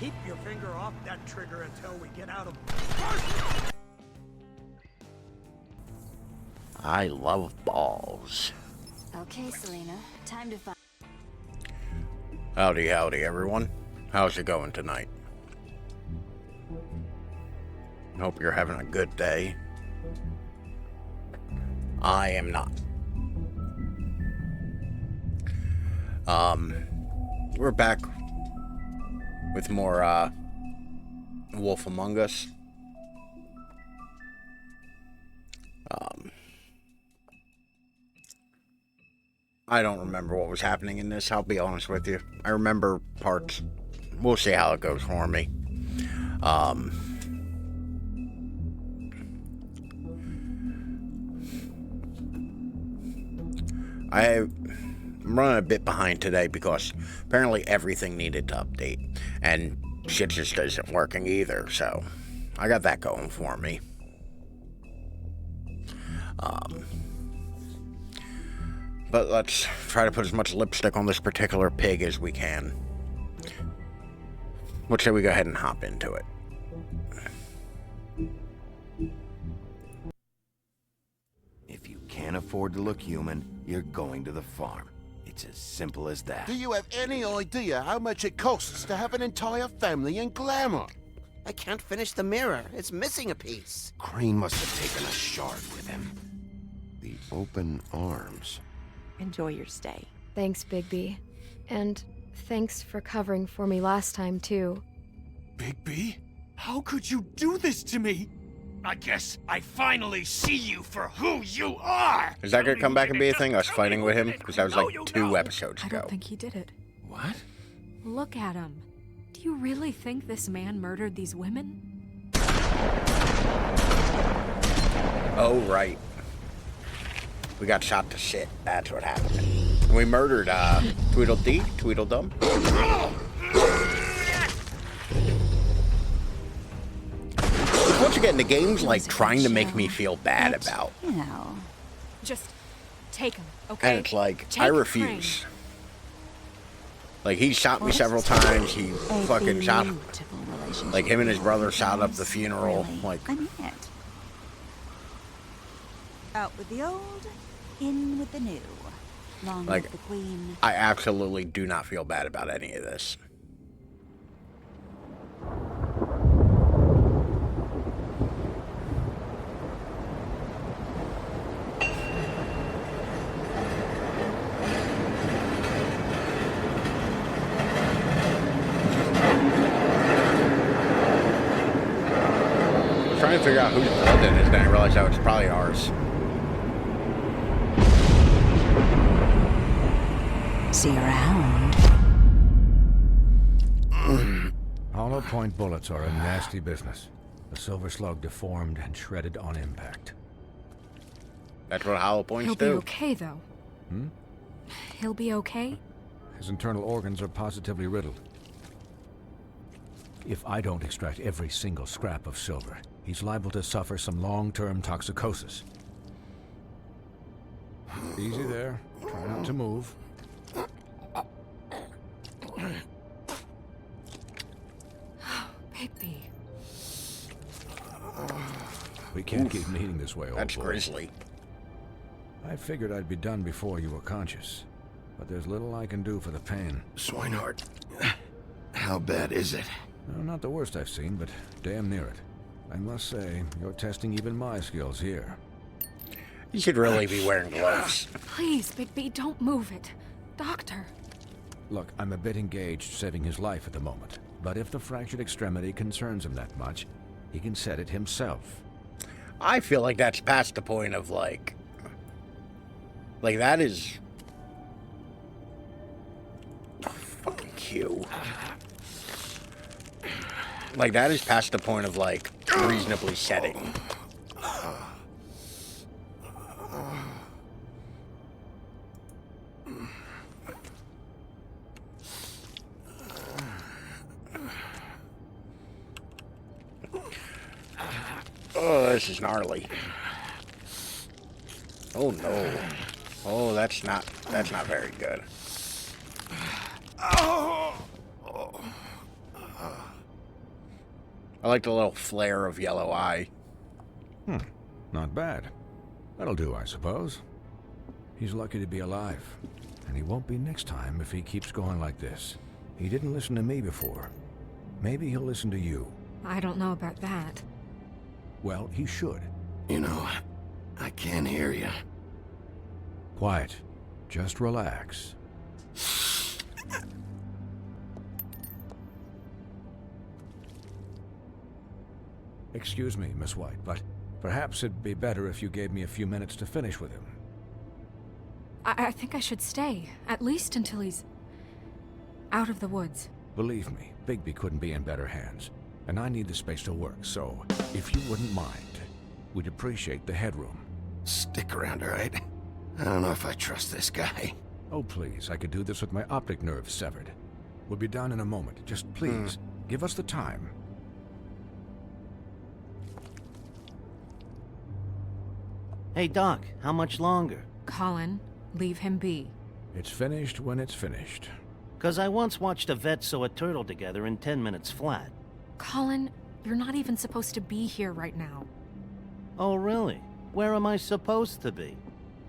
Keep your finger off that trigger until we get out of... I love balls. Okay, Selena. Time to find... Howdy, howdy, everyone. How's it going tonight? Hope you're having a good day. I am not. We're back with more, Wolf Among Us. I don't remember what was happening in this, I'll be honest with you. I remember parts. We'll see how it goes for me. I'm running a bit behind today because apparently everything needed to update. And shit just isn't working either, so I got that going for me. But let's try to put as much lipstick on this particular pig as we can. What shall we go ahead and hop into it? If you can't afford to look human, you're going to the farm. It's as simple as that. Do you have any idea how much it costs to have an entire family in glamour? I can't finish the mirror. It's missing a piece. Crane must have taken a shard with him. The open arms. Enjoy your stay. Thanks, Bigby. And thanks for covering for me last time, too. Bigby? How could you do this to me? I guess I finally see you for who you are! Is that gonna come back and be a thing, us fighting with him? Because that was like 2 episodes I ago. don't think he did it. What? Look at him. Do you really think this man murdered these women? Oh, right. We got shot to shit. That's what happened. And we murdered, Tweedledee? Tweedledum? Once again, the game's like trying to make me feel bad about. You know. Just take him, okay? And it's like, Take I refuse. Like, he shot me several times. He fucking shot... Like, him and his brother shot up the funeral. Like... I mean it. Out with the old, in with the new. Long Like, live the queen. I absolutely do not feel bad about any of this. Trying to figure out whose blood it is, then I realized that it's probably ours. See you around. Hollow point bullets are a nasty business. The silver slug deformed and shredded on impact. That's what hollow points He'll do. be okay, though. Hmm? He'll be okay? His internal organs are positively riddled. If I don't extract every single scrap of silver, he's liable to suffer some long-term toxicosis. Easy there. Try not to move. Bigby. We can't keep meeting this way, old That's boy. grisly. I figured I'd be done before you were conscious, but there's little I can do for the pain. Swinehart, how bad is it? No, not the worst I've seen, but damn near it. I must say, you're testing even my skills here. You should really be wearing gloves. Please, Bigby, don't move it. Doctor. Look, I'm a bit engaged saving his life at the moment, but if the fractured extremity concerns him that much, he can set it himself. I feel like that's past the point of, like that is... Fucking Q. Like, that is past the point of, like, reasonably setting. Oh, this is gnarly. Oh no. Oh, that's not very good. I like the little flare of yellow eye. Not bad. That'll do, I suppose. He's lucky to be alive. And he won't be next time if he keeps going like this. He didn't listen to me before. Maybe he'll listen to you. I don't know about that. Well, he should. You know, I can't hear you. Quiet. Just relax. Excuse me, Miss White, but perhaps it'd be better if you gave me a few minutes to finish with him. I think I should stay, at least until he's out of the woods. Believe me, Bigby couldn't be in better hands, and I need the space to work, so if you wouldn't mind, we'd appreciate the headroom. Stick around, all right? I don't know if I trust this guy. Oh, please, I could do this with my optic nerve severed. We'll be done in a moment. Just please, give us the time. Hey, Doc, how much longer? Colin, leave him be. It's finished when it's finished. 'Cause I once watched a vet sew a turtle together in 10 minutes flat. Colin, you're not even supposed to be here right now. Oh, really? Where am I supposed to be?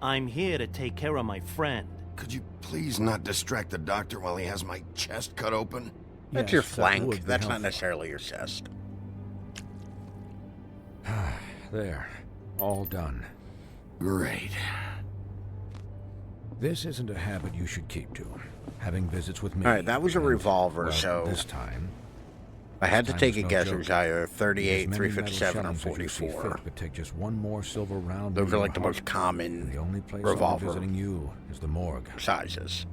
I'm here to take care of my friend. Could you please not distract the doctor while he has my chest cut open? That's Yes, your that flank. would be That's not helpful. necessarily your chest. There. All done. Great. This isn't a habit you should keep to. Having visits with me. All right, that was a And, revolver, well, so this time... I had to time take is a no guess. It joke. was either 38, As many metal 357, or shellings as you see 44. fit, but take just one more silver round. Those into are your like the heart. most common The only place revolver I'll be visiting you is the morgue. sizes.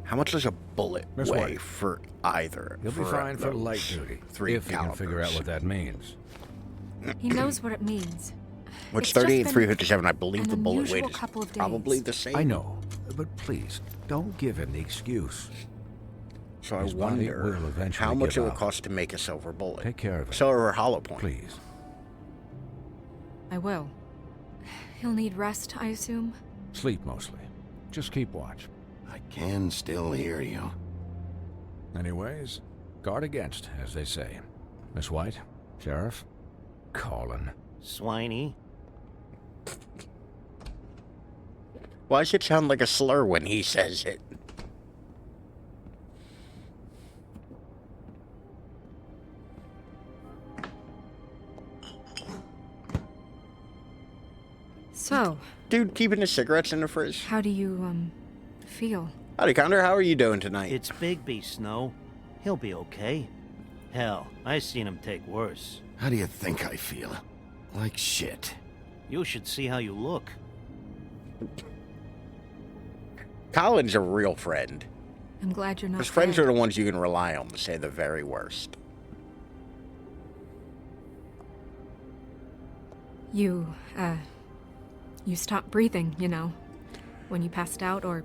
How much does a bullet Miss weigh White. for either? You'll be fine for those light duty, three if you can figure out calibers? what that means. He knows what it means. Which It's just 38, been 357, I believe an the bullet unusual weight is couple of probably days. the same. I know, but please, don't give him the excuse. So I His body wonder will eventually how much give it would out. cost to make a silver bullet. Take care of it. Silver or hollow point. Please. I will. He'll need rest, I assume. Sleep mostly. Just keep watch. I can still hear you. Anyways, guard against, as they say. Miss White, Sheriff, Colin. Swiney. Why does it sound like a slur when he says it? So, Dude, keeping his cigarettes in the fridge. how do you, feel? Howdy, Condor. How are you doing tonight? It's Bigby, Snow. He'll be okay. Hell, I seen him take worse. How do you think I feel? Like shit. You should see how you look. Colin's a real friend. I'm glad you're not His friends dead. are the ones you can rely on to say the very worst. You stopped breathing, you know, when you passed out or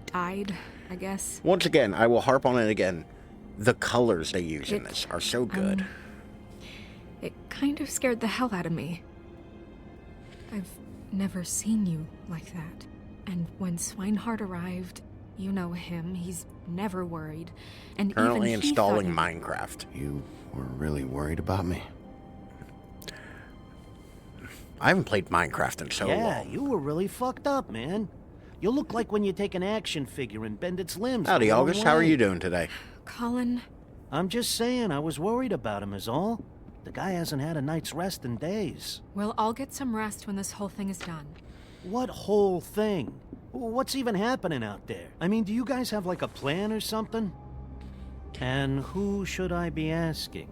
died, I guess. Once again, I will harp on it again. The colors they use in this are so good. It kind of scared the hell out of me. I've never seen you like that. And when Swinehart arrived, you know him, he's never worried. And Currently even he installing thought Minecraft. You were really worried about me? I haven't played Minecraft in so Yeah, long. you were really fucked up, man. You look like when you take an action figure and bend its limbs. Howdy, the wrong August. How are way. you doing today? Colin, I'm just saying, I was worried about him is all. The guy hasn't had a night's rest in days. we'll all get some rest when this whole thing is done. What whole thing? What's even happening out there? I mean, do you guys have like a plan or something? And who should I be asking?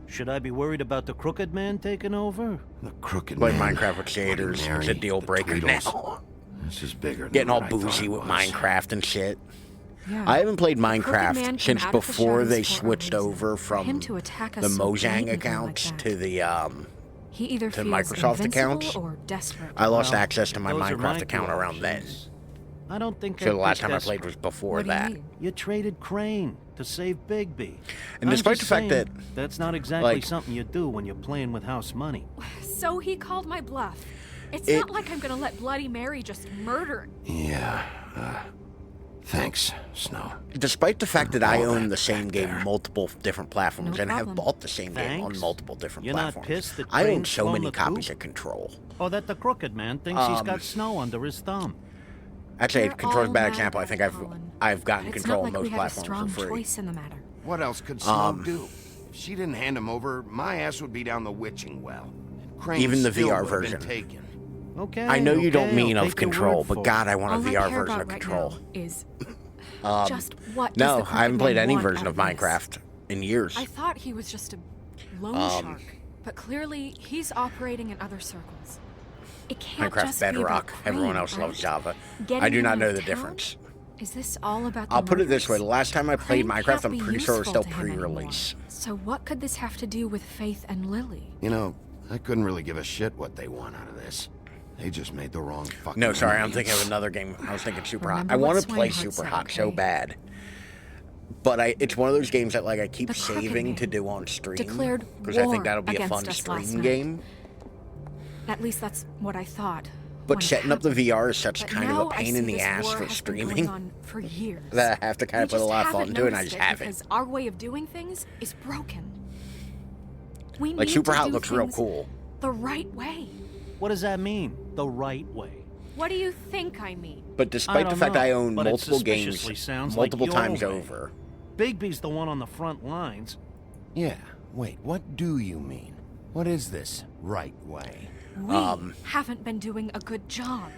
Should I be worried about the Crooked Man taking over? The Crooked Play Man. Minecraft with shaders. Bloody It's a Mary, deal the breaker Tweedles. now. This is bigger than Getting all what I thought boozy it with was. Minecraft and shit. Yeah. I haven't played Man Minecraft came since out of the before shadows they for a switched reason. over For him from to attack us the so Mojang blatantly accounts like to that. the He either to feels Microsoft invincible accounts. or desperate. I lost Well, access to my those are Minecraft my account two around then. options. I don't think So the I'd last be time I desperate. played was before What do that. you mean? You traded Crane to save Bigby. And I'm despite just the fact saying, that, that's not exactly like- something you do when you're playing with house money. So he called my bluff. It's It- not like I'm gonna let Bloody Mary just murder. Yeah, Thanks, Snow. Despite the fact that I All own that the same back game there. multiple different platforms No and have problem. bought the same game on Thanks. multiple different You're not platforms, pissed that I own Crane's so flown many the copies coop? of Control. Or that the crooked man thinks he's got snow under his thumb. Actually, We're Control's a all bad mad example. I about think it, I've Colin. gotten It's Control not on like we most had a platforms strong for free. choice in the matter. What else could Snow do? If she didn't hand him over, my ass would be down the witching well. And Crane Even the still VR would have version. been taken. Okay. I know you don't okay, mean I'll of take your Control, word but for it. God, I want a All I VR care version about of right Control. now is just what does No, the I haven't Crooked played Man any want version out of this? Minecraft in years. I thought he was just a loan shark, but clearly he's operating in other circles. It can't Minecraft just be about Bedrock. Everyone Crane, else loves right? Java. Getting I do him not out know of the town? difference. Is this all about the I'll put it this way: murders? the last time I played Crane Minecraft, can't I'm be pretty sure it was useful still to him anymore. pre-release. So what could this have to do with Faith and Lily? You know, I couldn't really give a shit what they want out of this. They just made the wrong fucking No, sorry, I'm enemies. thinking of another game. I was thinking Super Hot. Remember I what want to play Swinehart Super said, Hot so okay? bad, but it's one of those games that like I keep The Crooked saving Man to do on stream declared because I war think that'll be a against fun us last stream night. game. At least that's what I thought. But when it setting up the happened. VR is such But kind of now a I pain see in the this ass war for has been streaming going on for years. that I have to kind We of put a just lot of thought haven't into, and I noticed just it haven't. because our way of doing things is broken. We Like need Super to Hot do looks real things cool, the right way. What does that mean? The right way. What do you think I mean? but despite the don't fact know, I own but it multiple games suspiciously sounds like multiple your times way. over, Bigby's the one on the front lines. Yeah, wait, what do you mean? What is this right way? We haven't been doing a good job.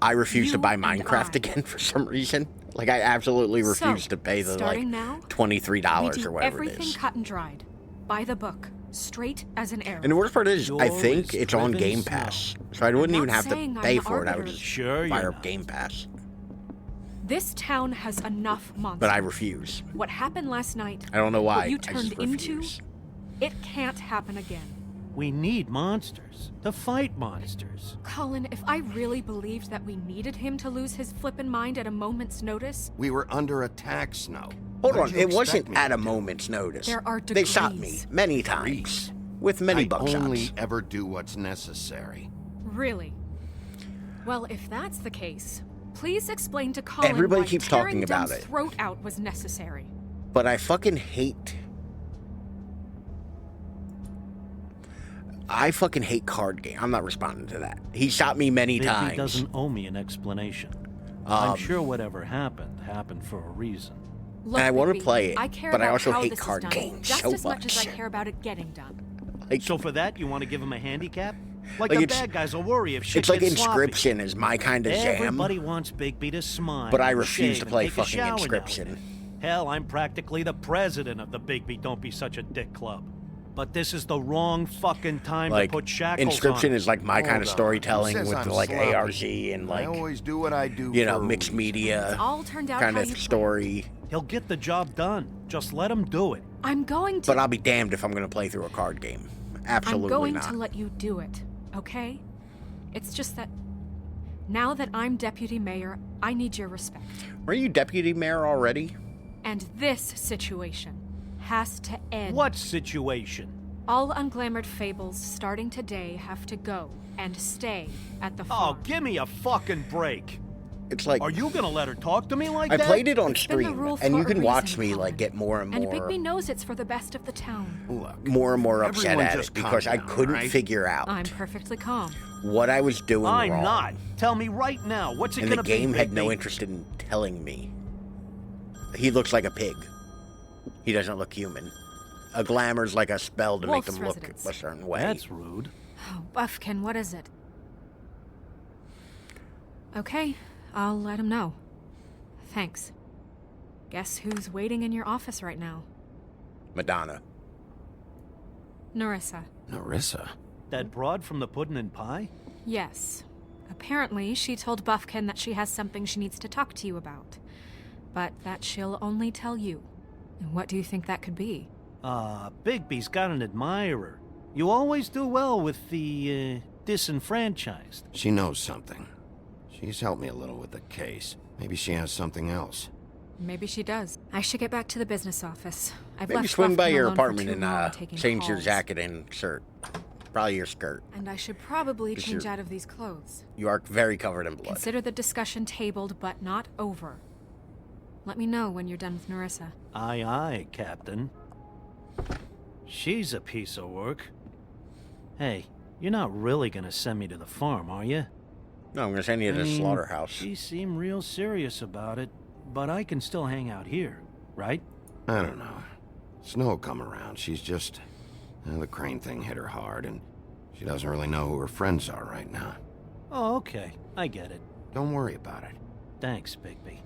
I refuse to You buy and Minecraft I. again for some reason. Like I absolutely refuse So, to pay the like starting now, $23 we or do whatever it everything is. cut and dried, by the book, straight as an arrow. And the worst part is, I Yours think is it's on driven Game snow. Pass, so I wouldn't not even have to saying I'm pay the for it. I would arbiter. just Sure fire you're up not. Game Pass. This town has enough monsters. But I refuse. What happened last night, I don't know why. what you I just turned into, refuse. it can't happen again. We need monsters to fight monsters. Colin, if I really believed that we needed him to lose his flippin' mind at a moment's notice, We were under attack, Snow. Hold What'd on, you it wasn't expect me at to a do? moment's notice. There are They shot me degrees. many times with many I buckshots. only ever do what's necessary. really? Well, if that's the case, please explain to Colin Everybody why keeps tearing talking about Dumb's it. throat out was necessary. But I fucking hate. I fucking hate card game. I'm not responding to that. He shot me many Bigby times. doesn't owe me an explanation. I'm sure whatever happened for a reason. Look, I wanna Bigby, play it, I care but I about also how hate this is card done games just so as much as I much. care about it getting done. Like, So for that, you want to give him a handicap? Like Like the it's- bad guys will worry if shit it's like gets sloppy. Inscription is my kind of jam. Everybody wants Bigby to smile. But I and refuse shave to and play take a fucking shower now and Inscription. then. Hell, I'm practically the president of the Bigby Don't Be Such a Dick Club. But this is the wrong fucking time Like to put shackles Inscription on. is like my kind Hold of on. storytelling Who says with I'm like sloppy? ARG and I like always do what I do you know for a mixed reason. media It's all turned out kind how of you planned. story. He'll get the job done. Just let him do it. I'm going to. But I'll be damned if I'm going to play through a card game. Absolutely I'm going not. to let you do it, okay? It's just that now that I'm deputy mayor, I need your respect. Were you deputy mayor already? And this situation has to end. What situation? All unglamored fables starting today have to go and stay at the farm. Oh, give me a fucking break. It's like Are you gonna let her talk to me like I that? played it on It's been the stream, rule and for you a can watch reason, me Colin. like get more and And more, Bigby knows it's for the best of the town. Look, more and more upset everyone at just it because calm I down, couldn't alright? figure out I'm perfectly calm. what I was doing I'm wrong. not. Tell me right now. What's it And gonna the game be, had no Bigby? interest in telling me. He looks like a pig. He doesn't look human. A glamour's like a spell to Wolf's make them look residence. a certain way. That's rude. Oh, Buffkin, what is it? Okay, I'll let him know. Thanks. Guess who's waiting in your office right now? Madonna. Narissa. Narissa. That broad from the puddin' and pie? Yes. Apparently, she told Buffkin that she has something she needs to talk to you about. But that she'll only tell you. And what do you think that could be? Bigby's got an admirer. You always do well with the, disenfranchised. She knows something. She's helped me a little with the case. Maybe she has something else. Maybe she does. I should get back to the business office. I've Maybe left swing by Buffkin your alone for apartment too and long taking change your calls. jacket and shirt. Probably your skirt. And I should probably 'Cause change you're- out of these clothes. You are very covered in blood. Consider the discussion tabled but not over. Let me know when you're done with Narissa. Aye, aye, Captain. She's a piece of work. Hey, you're not really gonna send me to the farm, are you? No, I'm gonna send you to the slaughterhouse. She seemed real serious about it, but I can still hang out here, right? I don't know. Snow will come around. She's just... the Crane thing hit her hard, and she doesn't really know who her friends are right now. Oh, okay. I get it. Don't worry about it. Thanks, Bigby.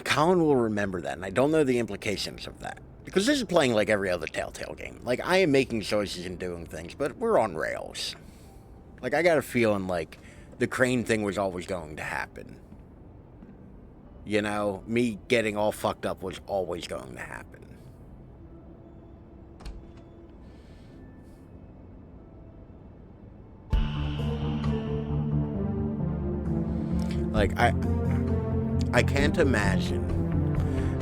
Colin will remember that, and I don't know the implications of that. Because this is playing like every other Telltale game. Like, I am making choices and doing things, but we're on rails. Like, I got a feeling like the Crane thing was always going to happen. You know, me getting all fucked up was always going to happen. Like, I can't imagine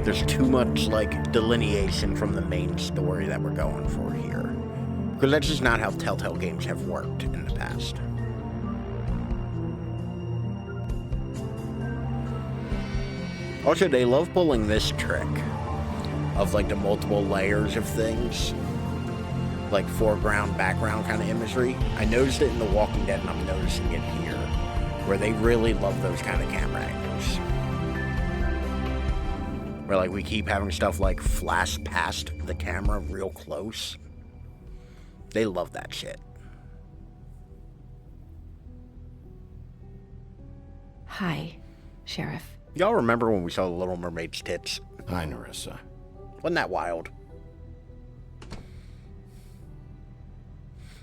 there's too much, like, delineation from the main story that we're going for here. Because that's just not how Telltale games have worked in the past. Also, they love pulling this trick of, like, the multiple layers of things. Like, foreground, background kind of imagery. I noticed it in The Walking Dead, and I'm noticing it here. Where they really love those kind of camera angles. Where, like, we keep having stuff, like, flash past the camera real close. They love that shit. Hi, Sheriff. Y'all remember when we saw the Little Mermaid's tits? Hi, Narissa. Wasn't that wild?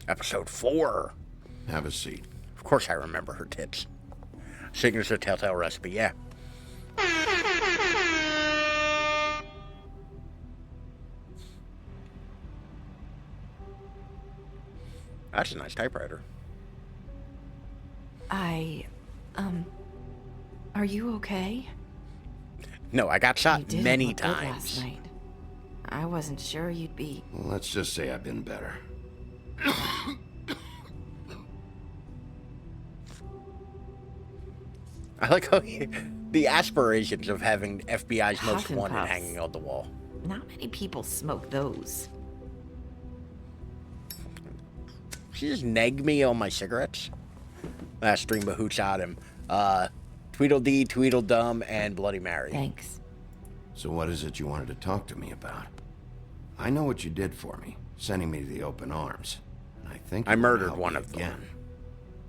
Episode 4. Have a seat. Of course I remember her tits. Signature Telltale recipe, yeah. That's a nice typewriter. Are you okay? No, I got You shot didn't many look good times. last night. I wasn't sure you'd be... Well, let's just say I've been better. I like how the aspirations of having FBI's most Huff and wanted puffs. hanging on the wall. Not many people smoke those. She just negged me on my cigarettes. Last stream of Hooch shot him. Tweedledee, Tweedledum, and Bloody Mary. Thanks. So what is it you wanted to talk to me about? I know what you did for me, sending me to the open arms. And I think I you wanna murdered help one me of them. again.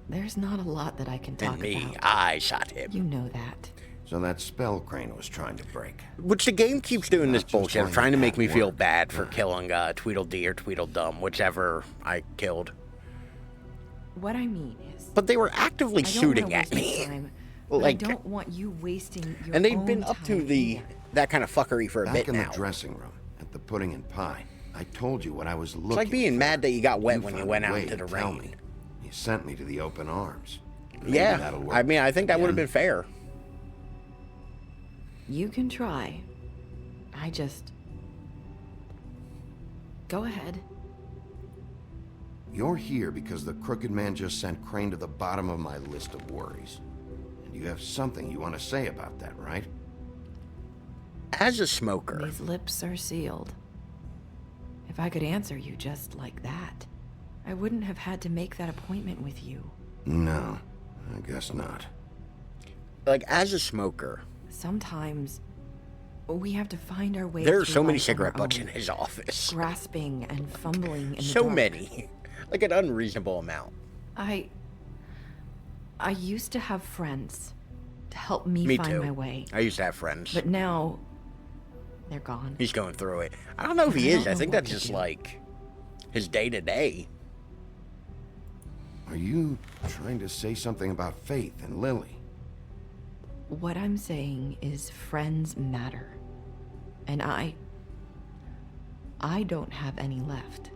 There's not a lot that I can talk And me, about. I shot him. You know that. So that spell Crane was trying to break. Which the game keeps doing this Not just bullshit of one trying to make me at feel work. bad for killing Tweedledee or Tweedledum, whichever I killed. What I mean is... But they were actively I don't shooting wanna at waste me. your time, but Like, I don't want you wasting your and they've own been up to time the either. that kind of fuckery for a Back bit in now. the dressing room, at the pudding and pie, I told you what I was looking It's like being for. mad that you got wet when you found went a out way into to the tell rain. me. You sent me to the open arms. Maybe Yeah, that'll work I mean, I think that would have again. been fair. You can try. I just... Go ahead. You're here because the crooked man just sent Crane to the bottom of my list of worries. And you have something you want to say about that, right? As a smoker, These lips are sealed. If I could answer you just like that, I wouldn't have had to make that appointment with you. No, I guess not. like as a smoker, Sometimes we have to find our way. there are through so many life on cigarette our butts own, in his office. grasping and fumbling in the So dark. many. Like an unreasonable amount. I used to have friends to help me, Me find too. my way, I used to have friends. but now they're gone. He's going through it. I don't know if he I is. don't I know think what that's to just do. like his day to day. Are you trying to say something about Faith and Lily? What I'm saying is friends matter. And I don't have any left.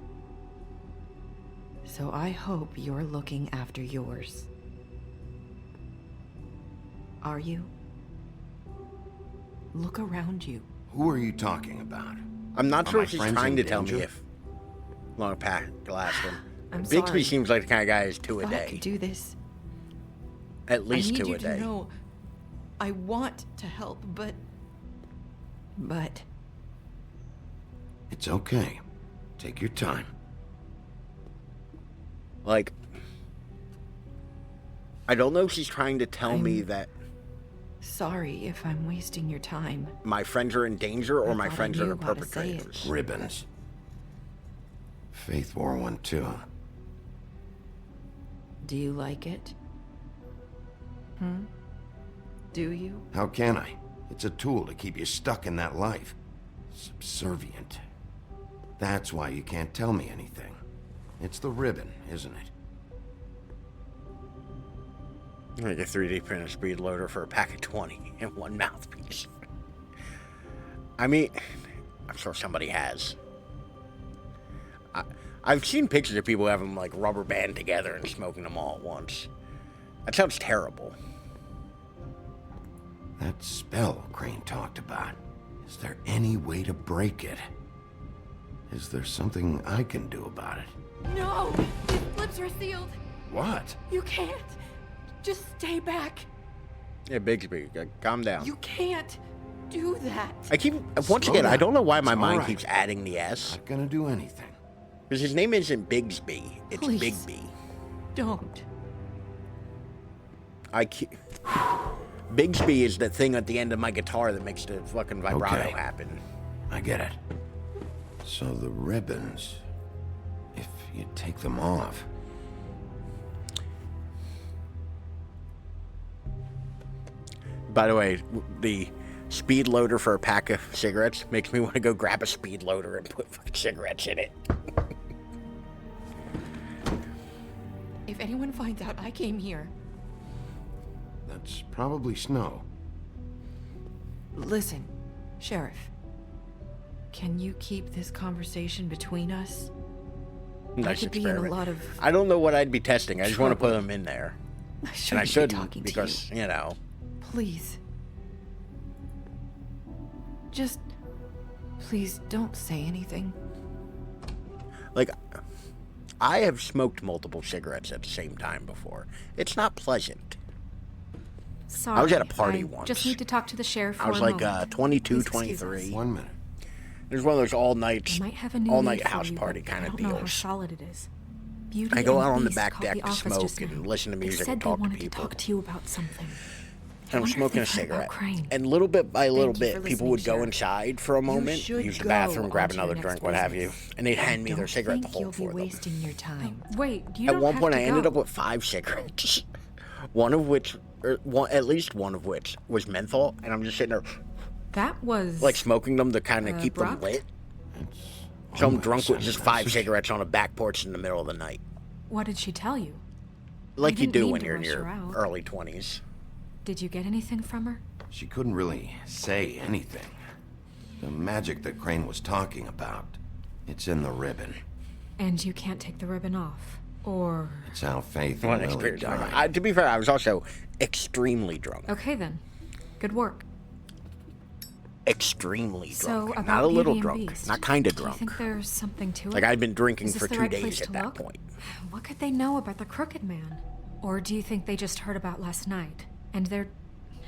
So I hope you're looking after yours. Are you? Look around you. Who are you talking about? I'm not Are sure my if he's friends trying in to tell me danger? if long pack last one. I'm Bixby sorry. seems like the kind of guy who's two a If I day. could do this. At I least need two you a to day. know I want to help, but... It's okay. Take your time. Like, I don't know if she's trying to tell me that Sorry if I'm wasting your time. my friends are in danger or I my thought I friends are knew the how to say it. perpetrators. Ribbons. Faith wore one too. Do you like it? Do you? How can I? It's a tool to keep you stuck in that life. Subservient. That's why you can't tell me anything. It's the ribbon, isn't it? Like a 3D printed speed loader for a pack of 20 and one mouthpiece. I mean, I'm sure somebody has. I've seen pictures of people having them like rubber band together and smoking them all at once. That sounds terrible. That spell Crane talked about. Is there any way to break it? Is there something I can do about it? No! These flips are sealed! What? You can't! Just stay back! Yeah, Bigsby, calm down. You can't do that! I keep, once again, I don't know why my It's mind all right. keeps adding the S. Not gonna do anything. Because his name isn't Bigsby, it's Please. Bigby. Don't. Bigsby is the thing at the end of my guitar that makes the fucking vibrato Okay. happen. I get it. So the ribbons, if you take them off, By the way, the speed loader for a pack of cigarettes makes me want to go grab a speed loader and put fucking cigarettes in it. If anyone finds out I came here... that's probably Snow. Listen, Sheriff. Can you keep this conversation between us? Nice could be in a experiment. lot of I don't know what I'd be testing. I just want to put trouble. them in there. I And I shouldn't be shouldn't talking to because, you know. Please. Just... please don't say anything. Like, I have smoked multiple cigarettes at the same time before. It's not pleasant. Sorry. I was at a party I once. just need to talk to the sheriff for I was a like moment. 22, Please excuse 23. us. 1 minute. There's one of those all-night I might have a new all-night lead for house you, party but kind I of don't know how deals. solid it is. Beauty I go and out on the Beast back called deck the to office smoke just and now. listen to They music said and they talk to wanted people. to talk to you about something. And I'm wonder if smoking a they've heard about cigarette. Crane. And little bit by little Thank you bit, for people would listening, go Sheriff. inside for a moment, should use the go bathroom, grab on to another your drink, next what have you, business. and they'd hand me I their don't cigarette to think hold you'll for be them. wasting your time. Wait, you At don't one have point, to I ended go. up with 5 cigarettes. One of which, at least one of which, was menthol, and I'm just sitting there, That was... like, smoking them to kind of keep them abrupt? lit. It's So I'm almost drunk with just 5 message. cigarettes on a back porch in the middle of the night. What did she tell you? Like you didn't do mean when to you're in rush your her out. early 20s. Did you get anything from her? She couldn't really say anything. The magic that Crane was talking about, it's in the ribbon. And you can't take the ribbon off? Or... It's how Faith What and an Lily experience. died. To be fair, I was also extremely drunk. Okay then. Good work. Extremely So, drunk. about Not a little Beauty and drunk. Beast, Not kind of Do you drunk. think there's something to it? Like, I'd been drinking Is this for the 2 right days place at to that look? point. What could they know about the Crooked Man? Or do you think they just heard about last night? And they're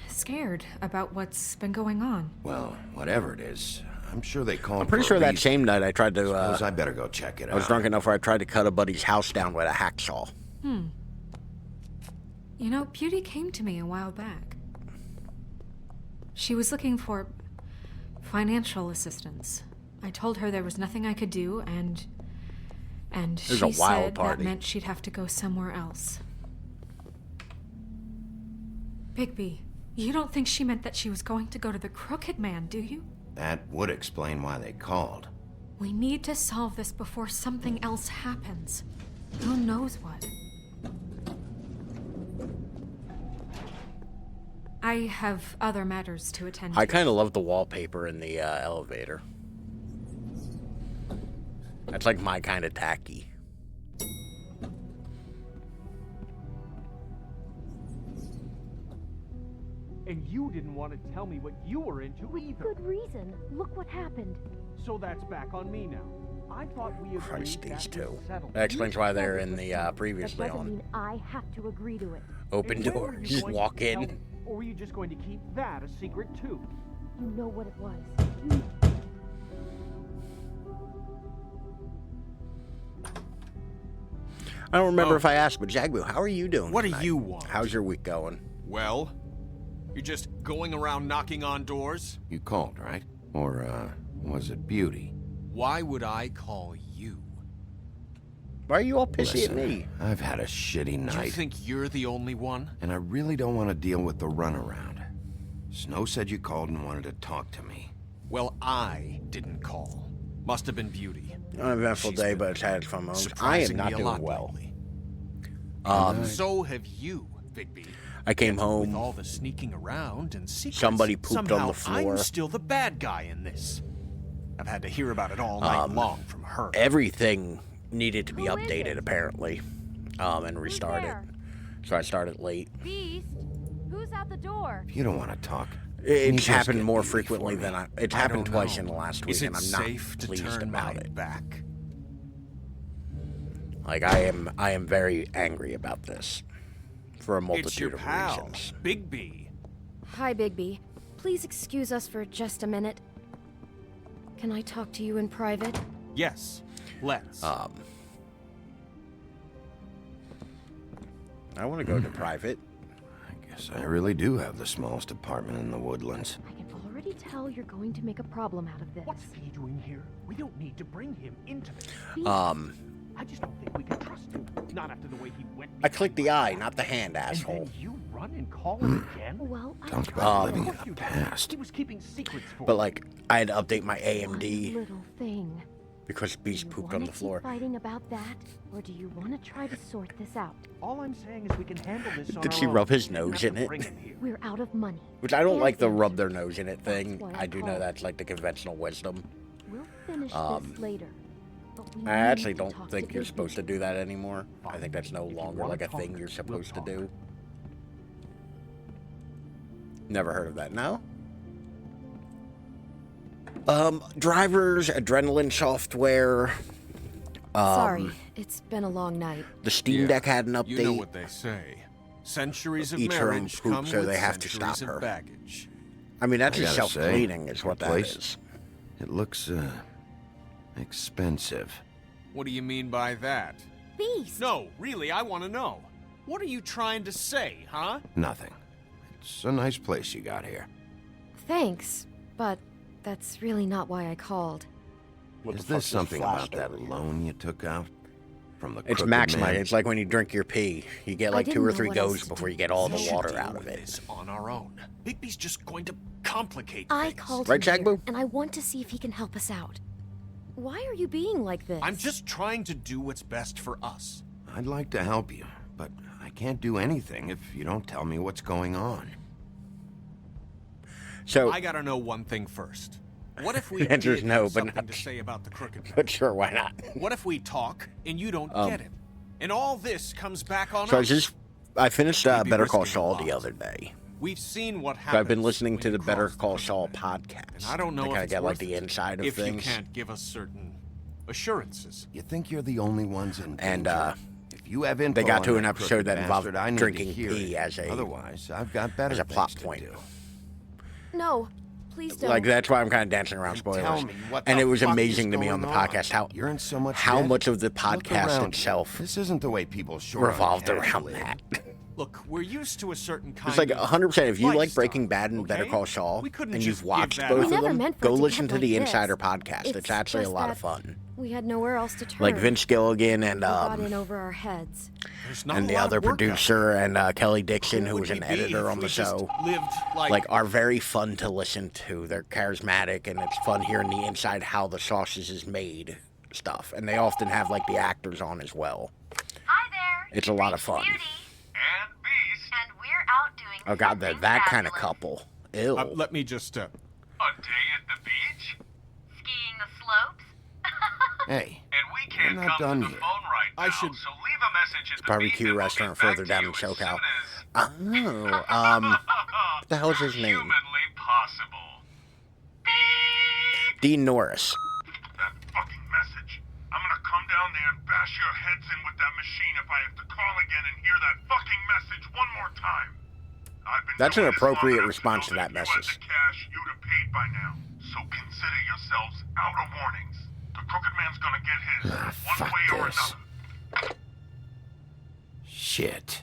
scared about what's been going on? Well, whatever it is, I'm sure they called. I'm pretty for sure a that reason. same night I tried to, Suppose I better go check it out. I was drunk enough where I tried to cut a buddy's house down with a hacksaw. You know, Beauty came to me a while back. She was looking for financial assistance. I told her there was nothing I could do, and was she a wild said party. that meant she'd have to go somewhere else. Bigby, you don't think she meant that she was going to go to the Crooked Man, do you? That would explain why they called. We need to solve this before something else happens. Who knows what? I have other matters to attend to. I kind of love the wallpaper in the elevator. That's like my kind of tacky. And you didn't want to tell me what you were into either. Good reason. Look what happened. So that's back on me now. I thought we agreed Christ, these that two. was settled. That explains why they're in That the doesn't previously mean on. I have to agree to it. Open And when door, were you just going walk to tell in. me? Or were you just going to keep that a secret too? You know what it was. I don't remember if I asked, but Jagbu, how are you doing What do tonight? you want? How's your week going? Well, you're just going around knocking on doors? You called, right? Or, was it Beauty? Why would I call you? Why are you all pissy Listen, at me? I've had a shitty night. Do you think you're the only one? And I really don't want to deal with the runaround. Snow said you called and wanted to talk to me. Well, I didn't call. Must have been Beauty. Uneventful She's day, been but it's had its fun moments. I am surprising not me a doing lot well. lately. So have you, Bigby. I came With home. all the sneaking around and secrets, Somebody pooped on somehow the floor. I'm still the bad guy in this. I've had to hear about it all night long from her. Everything needed to be updated, apparently, and restarted. there? So I started late. Beast, who's at the door? If you don't want to talk, can you It's just happened get more Beauty frequently for me? than it's I happened don't twice know. in the last week, Is it and I'm safe not to pleased turn about my it. back? Like I am very angry about this for a It's multitude your of pal, reasons. Bigby. Hi, Bigby. Please excuse us for just a minute. Can I talk to you in private? Yes, let's. I want to go to private. I guess I really do have the smallest apartment in the Woodlands. I can already tell you're going to make a problem out of this. What's he doing here? We don't need to bring him into this. Beast, I just don't think we can trust him. Not after the way he went. I clicked the behind my eye, back. not the hand, And asshole. then you run and call him again? well, I Talk tried about to living help in you. the past. He was keeping secrets for But like, I had to update my One AMD little thing. because Beast Do you pooped wanna on the floor. keep fighting about that, or do you want to try to sort this out? All I'm saying is we can handle this on Did our she own. rub his We don't nose have in to it? bring him here. We're out of money. Which I don't And like the rub answers. their nose in it thing. That's why I do know called. that's like the conventional wisdom. We'll finish Um, this later. But we I need actually to don't talk think to you're Bigby. supposed to do that anymore. I think that's no If you longer wanna like a talk, thing you're we'll supposed to talk. do. Never heard of that. No? Drivers, adrenaline software. Sorry, it's been a long night. The Steam Deck had an update. You know what they say. Centuries of Each her own marriage poop, come so with they have to centuries stop of her. baggage. I mean, that's I just gotta say, self-cleaning is what that that place- is. It looks, expensive. What do you mean by that? Beast! No, really, I want to know. What are you trying to say, huh? Nothing. It's a nice place you got here. Thanks, but that's really not why I called. What Is the fuck this something flashed about that over here? loan you took out? From the It's crooked maximized. man? It's like when you drink your pee. You get I like 2 didn't or know 3 what else goes to before do. you get all We the should water deal out of with it. this on our own. Bigby's just going to complicate I things. called Right, him here, Jagbu? and I want to see if he can help us out. Why are you being like this? I'm just trying to do what's best for us. I'd like to help you, but I can't do anything if you don't tell me what's going on. So, I gotta know one thing first. What if we The answer's did no, have but something not- to say about the crooked man? but sure, why not? What if we talk and you don't get it? And all this comes back on So I us. finished We'd be Better Call risking a Saul lot. the other day. We've seen what happens. So I've been listening when to you the Better cross the Call crooked Saul man. podcast. And I don't know to if kind of it's get like worth the it inside of if things. you can't give us certain assurances. You think you're the only ones in And, danger? If you have info they got on to an that episode crooked that involved bastard, I need drinking to hear pee it. as a- Otherwise, I've got better as a plot things point. to do. No, please don't. Like that's why I'm kind of dancing around And spoilers. tell me what And the it was fuck amazing is to me on the going on? podcast You're in so much how debt. much of the Look podcast around you. itself This isn't the way people short revolved on cash around live. that. Look, we're used to a certain kind It's like of 100%. If you like lifestyle, Breaking Bad and Better okay? Call Saul, We couldn't and just you've watched give that both up. of We never them, meant for go it to listen get to the like this. Insider podcast. It's actually a just lot of that fun. We had nowhere else to turn. Like Vince Gilligan and We got in over our heads. There's not and a the lot other of work out producer and Kelly Dixon, Who who would was we an be editor if on we the just show. lived like, Like are very fun to listen to. They're charismatic and it's fun hearing the inside how the sausage is made stuff. And they often have like the actors on as well. Hi there. It's a lot of fun. Beauty. And Beast. And we're out doing Oh god, they're something that kind of fabulous. couple. Ew. let me just A day at the beach? Skiing the slopes? Hey, And we can't we're not come done to the yet. phone right I now, should- so leave a message at the Barbecue beep and restaurant we'll get further back down to in you as SoCal. soon as What the hell is his name? humanly possible. Dean Norris. That fucking message. I'm gonna come down there and bash your heads in with that machine if I have to call again and hear that fucking message one more time. That's an doing this long appropriate enough response to know that if you had message. the cash, you'd have paid by now. So consider yourselves out of warnings. The Crooked Man's gonna get his, one Fuck way or this. another. Shit.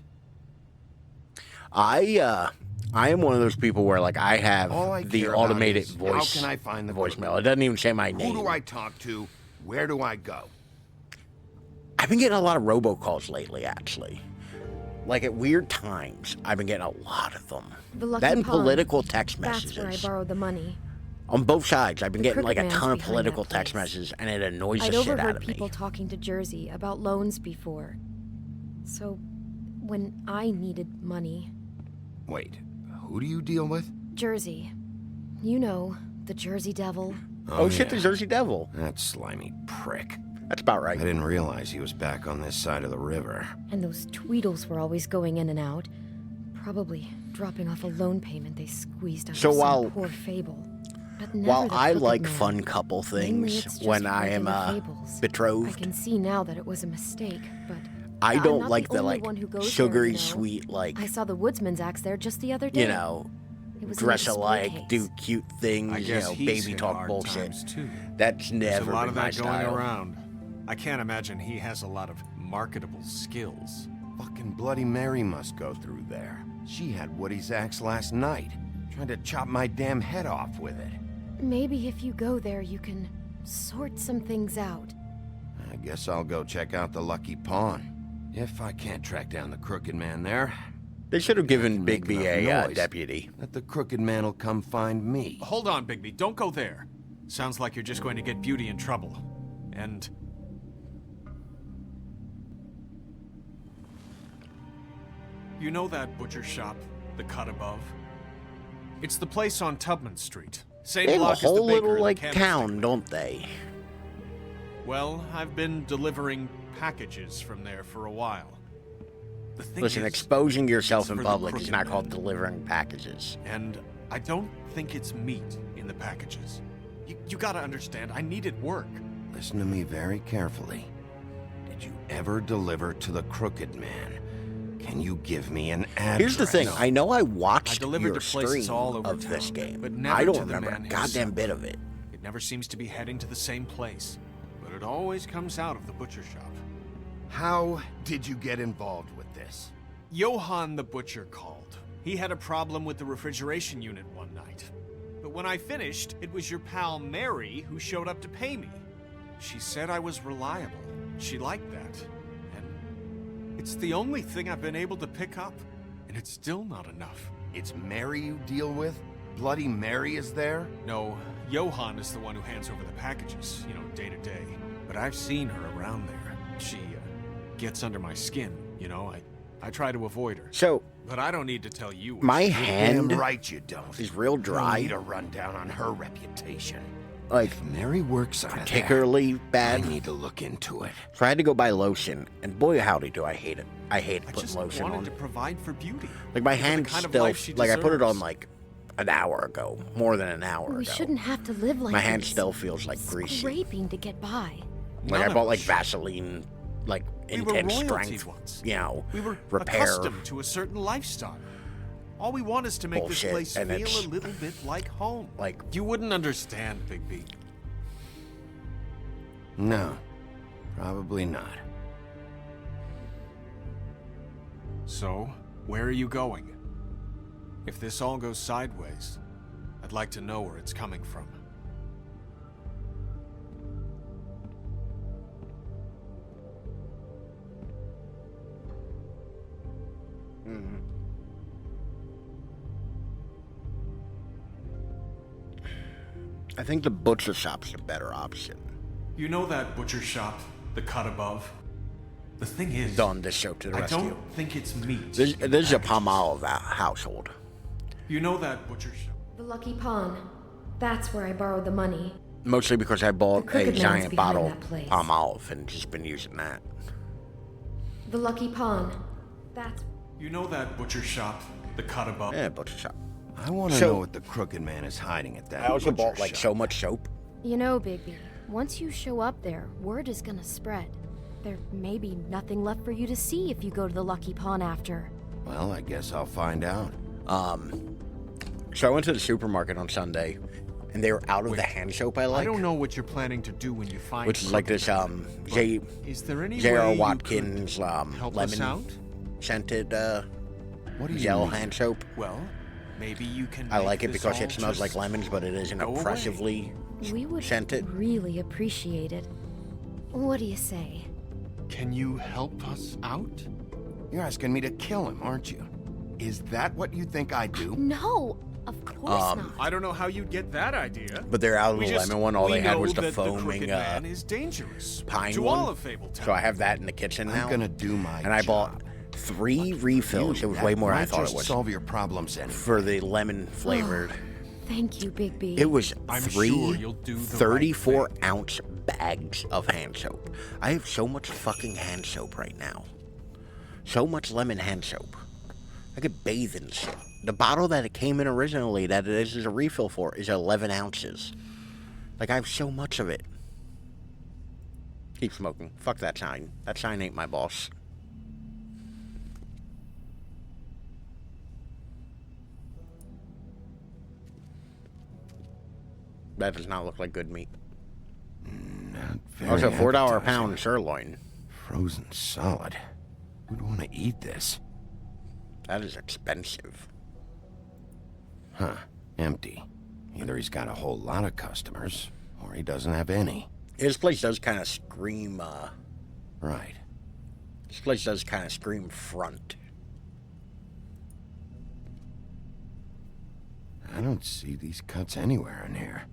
I am one of those people where like I have All I the care about automated is, voice how can I find the voicemail. It doesn't even say my name. Who do I talk to? Where do I go? I've been getting a lot of robocalls lately, actually. Like at weird times, I've been getting a lot of them. The Lucky That and Pawn. political text That's where I messages. borrowed the money. On both sides, I've been The getting like a Crooked ton of Man's behind political that text place. messages, and it annoys I'd the shit out overheard of me. people talking to Jersey about loans before. So, when I needed money, Wait, who do you deal with? Jersey. You know, the Jersey Devil. Oh shit, yeah. the Jersey Devil. That slimy prick. That's about right. I didn't realize he was back on this side of the river. And those Tweedles were always going in and out. Probably dropping off a loan payment they squeezed out So of some while- poor fable. But never While the I Crooked like Man. fun couple Mainly things it's just when I am regular fables. I betrothed, can see now that it was a mistake, but I I'm don't not like the only like one who goes sugary there, you know. sweet like I saw the Woodsman's axe there just the other day. you know It was in a dress display alike, case. do cute things, I you guess know, he's baby hit talk hard bullshit. times, too. That's There's never a lot been of my that going style. around. I can't imagine he has a lot of marketable skills. Fucking Bloody Mary must go through there. She had Woody's axe last night. Trying to chop my damn head off with it. Maybe if you go there, you can sort some things out. I guess I'll go check out the Lucky Pawn. If I can't track down the Crooked Man there, They should have given make Bigby enough a noise deputy. that the Crooked Man will come find me. Hold on, Bigby. Don't go there. Sounds like you're just going to get Beauty in trouble. And... You know that butcher shop, the cut above? It's the place on Tubman Street. Same They have a block as the whole baker little and the like candlestick town, maker. don't they? Well, I've been delivering packages from there for a while. The thing Listen, is, exposing yourself it's in for the public is Crooked not Man. called delivering packages. And I don't think it's meat in the packages. You gotta understand, I needed work. Listen to me very carefully. Did you ever deliver to the Crooked Man? Can you give me an address? Here's the thing, I know I I watched delivered your to places stream all over of this town, game. but never I don't to the remember a man goddamn himself. bit of it. It never seems to be heading to the same place. But it always comes out of the butcher shop. How did you get involved with this? Johann the butcher called. He had a problem with the refrigeration unit one night. But when I finished, it was your pal Mary who showed up to pay me. She said I was reliable. She liked that. And it's the only thing I've been able to pick up. And it's still not enough. It's Mary you deal with? Bloody Mary is there? No, Johann is the one who hands over the packages, you know, day to day. But I've seen her around there. She gets under my skin, you know. I try to avoid her. So, But I don't need to tell you. what my she- hand Damn right you don't. is real You dry. need a rundown on her reputation. Like, If Mary works out of there, particularly I bad. need to look into it. So I had to go buy lotion, and boy howdy do I hate it. I hate I putting just lotion wanted on. to provide for Beauty. Like my Give her the hand kind of still, life she like I put it on deserves. like an hour ago, more than an hour We ago. shouldn't have to live like My hand this. still feels like greasy. Scraping to get by. Like None I of bought us like should. Vaseline, like We were intense royalty strength, once. you know, We were repair. accustomed to a certain lifestyle. All we want is to make Bullshit, this place and feel it's- a little bit like home. Like, You wouldn't understand, Bigby. No, probably not. So, where are you going? If this all goes sideways, I'd like to know where it's coming from. I think the butcher shop's a better option. You know that butcher shop, the cut above? The thing is, On this show to the I rescue. don't think it's meat. This in the is a packages. Palm Olive household. You know that butcher shop? The Lucky Pawn. That's where I borrowed the money. Mostly because I bought The a Crooked Man's giant behind bottle that place. Palm Olive and just been using that. The Lucky Pawn. That's You know that butcher shop, the cut above? Yeah, butcher shop. I want to So- know what the Crooked Man is hiding at that I also butcher bought like shop. so much soap. You know, Bigby, once you show up there, word is gonna spread. There may be nothing left for you to see if you go to the Lucky Pawn after. Well, I guess I'll find out. So I went to the supermarket on Sunday, and they were out of the hand soap I like. I don't know what you're planning to do when you find. Which is like this Is there any J.R. way Watkins you could help us out? lemon scented What do you gel mean? hand soap. Well, maybe you can. I make like it this because all it smells like just lemons, but it isn't go away. oppressively We would scented. really appreciate it. What do you say? Can you help us out? You're asking me to kill him, aren't you? Is that what you think I do? No, of course not. I don't know how you'd get that idea. But they're out of We the just- lemon one. All we they had know was the that foaming Crooked Man is dangerous pine to one. all of Fabletown. So I have that in the kitchen now. I'm gonna do my And I bought job. 3 refills. It was That way more than I might thought just it was. solve your problems anyway. For the lemon flavored. Thank you, Big B. It was I'm 3 sure you'll do the 34-ounce bags of hand soap. I have so much fucking hand soap right now. So much lemon hand soap. I could bathe in shit. The bottle that it came in originally, that this is a refill for, is 11 ounces. Like, I have so much of it. Keep smoking. Fuck that sign. That sign ain't my boss. That does not look like good meat. Not very Also, $4 a appetizing. pound sirloin. Frozen solid. Who'd want to eat this? That is expensive. Huh. Empty. Either he's got a whole lot of customers, or he doesn't have any. This place does kind of scream, Right. This place does kind of scream front. I don't see these cuts anywhere in here.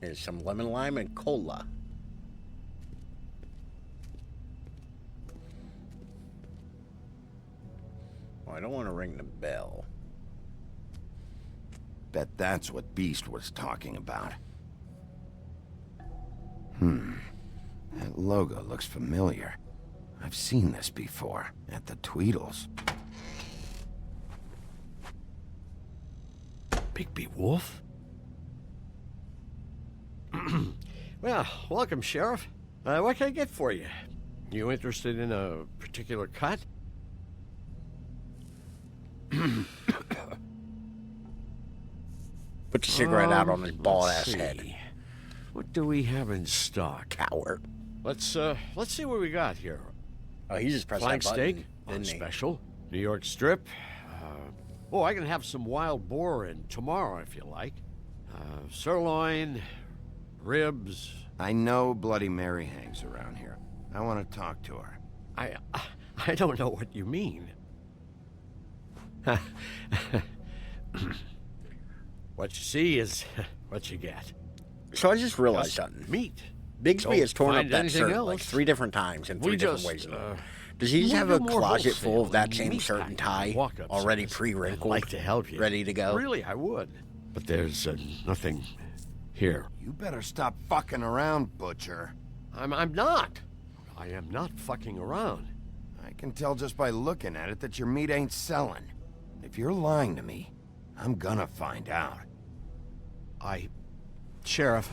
There's some lemon lime and cola. Well, I don't want to ring the bell. Bet that's what Beast was talking about. That logo looks familiar. I've seen this before, at the Tweedles. Bigby Wolf? Well, welcome, Sheriff. What can I get for you? You interested in a particular cut? Put your cigarette out on his bald-ass let's head. see. What do we have in stock? Coward. Let's see what we got here. Oh, he just pressed Flank that button, steak on didn't he? special. New York strip. Oh, I can have some wild boar in tomorrow if you like. Sirloin, ribs. I know Bloody Mary hangs around here. I want to talk to her. I don't know what you mean. What you see is what you get. So I just realized Just something. Meat. Bigsby Don't has torn up find that anything shirt else. like 3 different times in 3 We different just, ways. Does he just we have do a more closet full of wholesale that and same meat shirt and tie packing walk-up already service. pre-wrinkled? I'd like to help you. Ready to go? Really, I would. But there's nothing here. You better stop fucking around, Butcher. I'm not. I am not fucking around. I can tell just by looking at it that your meat ain't selling. If you're lying to me, I'm gonna find out. Sheriff,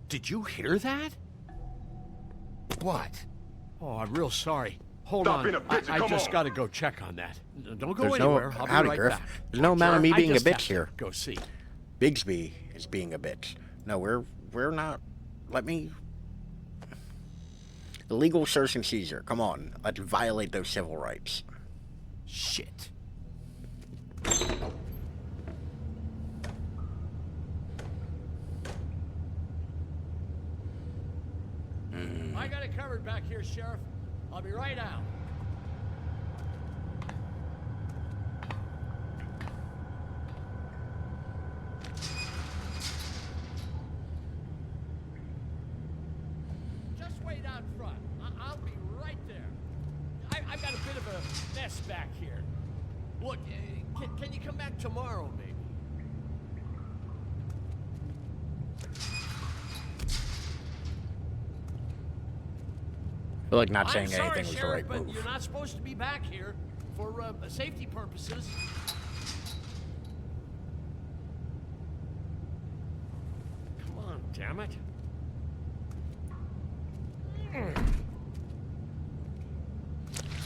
Did you hear that? What? Oh, I'm real sorry. Hold Stop on. being a bitch and I come just on. gotta go check on that. Don't go There's anywhere. no I'll be howdy, right Griff. back. There's no amount of me I being a just have bitch to here. Go see. Bigsby is being a bitch. No, we're not. Let me. Illegal search and seizure. Come on, let's violate those civil rights. Shit. I got it covered back here, Sheriff. I'll be right out. Just wait out front. I'll be right there. I've got a bit of a mess back here. Look, can you come back tomorrow, maybe? I feel like not saying I'm sorry, anything was the Sheriff, right but move. you're not supposed to be back here for safety purposes. Come on, damn damn it.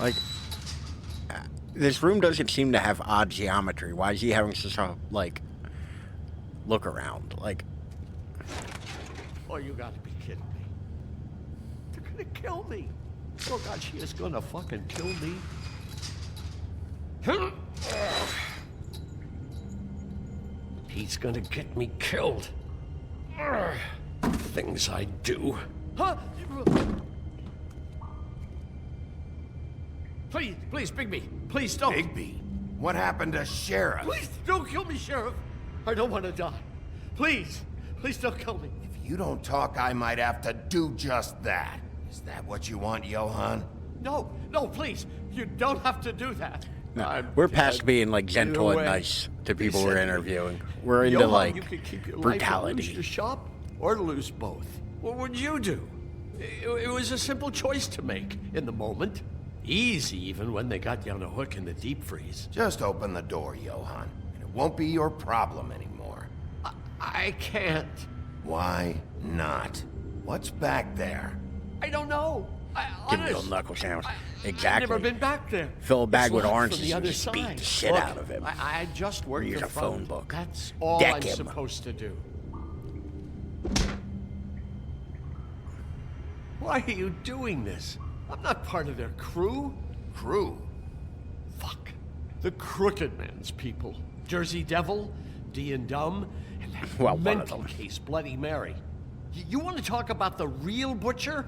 Like, this room doesn't seem to have odd geometry. Why is he having such a, like, look around? Like... Oh, you gotta be kidding me. They're gonna kill me. Oh, God, she is gonna fucking kill me. He's gonna get me killed. Things I do. Huh? Please, please, Bigby. Please don't. Bigby? What happened to Sheriff? Please don't kill me, Sheriff. I don't want to die. Please, please don't kill me. If you don't talk, I might have to do just that. Is that what you want, Johan? No, no, please. You don't have to do that. No, we're past being, like, gentle and nice to people we're interviewing. We're into, Johan, like, you could keep your brutality. Life and lose your shop, or lose both. What would you do? It was a simple choice to make in the moment. Easy, even when they got you on a hook in the deep freeze. Just open the door, Johan, and it won't be your problem anymore. I can't. Why not? What's back there? I don't know. Give me a little knuckle sandwich. Exactly. I've never been back there. Fill a bag It's with locked oranges from the other and just beat side. the shit Look, out of him. I just worked Use the a phone front. book. That's all Deck I'm him. supposed to do. Why are you doing this? I'm not part of their crew. Crew? Fuck. The Crooked Man's people. Jersey Devil, D and Dumb, and that Well, one of mental them. case, Bloody Mary. You want to talk about the real butcher?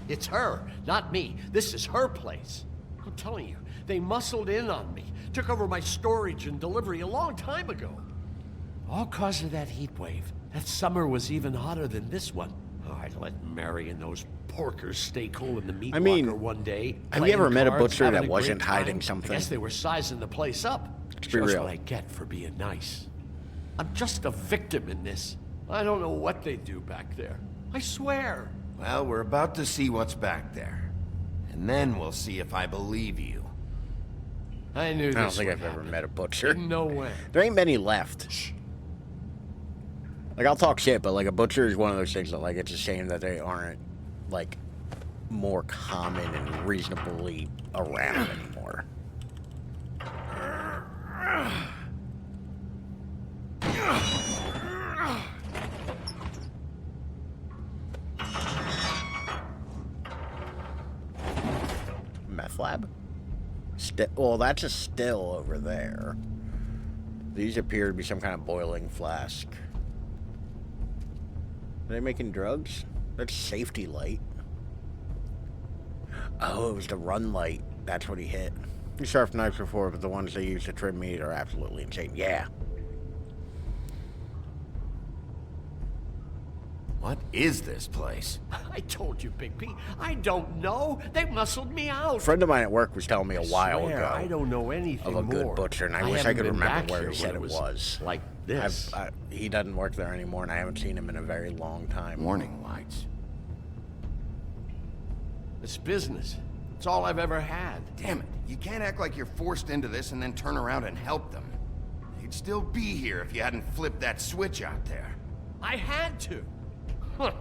It's her, not me. This is her place. I'm telling you, they muscled in on me, took over my storage and delivery a long time ago. All cause of that heat wave. That summer was even hotter than this one. Oh, I let Mary and those porkers stay cool in the meat I mean, locker one day. have you ever playing met a cards, butcher having that a great wasn't time. hiding something? I guess they were sizing the place up. Let's be Shows real. what I get for being nice. I'm just a victim in this. I don't know what they do back there. I swear. Well, we're about to see what's back there. And then we'll see if I believe you. I knew this I don't think would I've ever happen. met a butcher. No way. There ain't many left. Like, I'll talk shit, but, like, a butcher is one of those things that, like, it's a shame that they aren't, like, more common and reasonably around anymore. Meth lab? Well, that's a still over there. These appear to be some kind of boiling flask. Are they making drugs? That's safety light. Oh, it was the run light. That's what he hit. He sharp knives before, but the ones they use to trim meat are absolutely insane. Yeah. What is this place? I told you, Big P. I don't know. They muscled me out. A friend of mine at work was telling me a while swear, ago I don't know anything of a good more. butcher, and I wish I haven't could been remember back where here he said when it was. like this. He doesn't work there anymore, and I haven't seen him in a very long time. Warning lights. It's business. It's all I've ever had. Damn it. You can't act like you're forced into this and then turn around and help them. You'd still be here if you hadn't flipped that switch out there. I had to. Huh.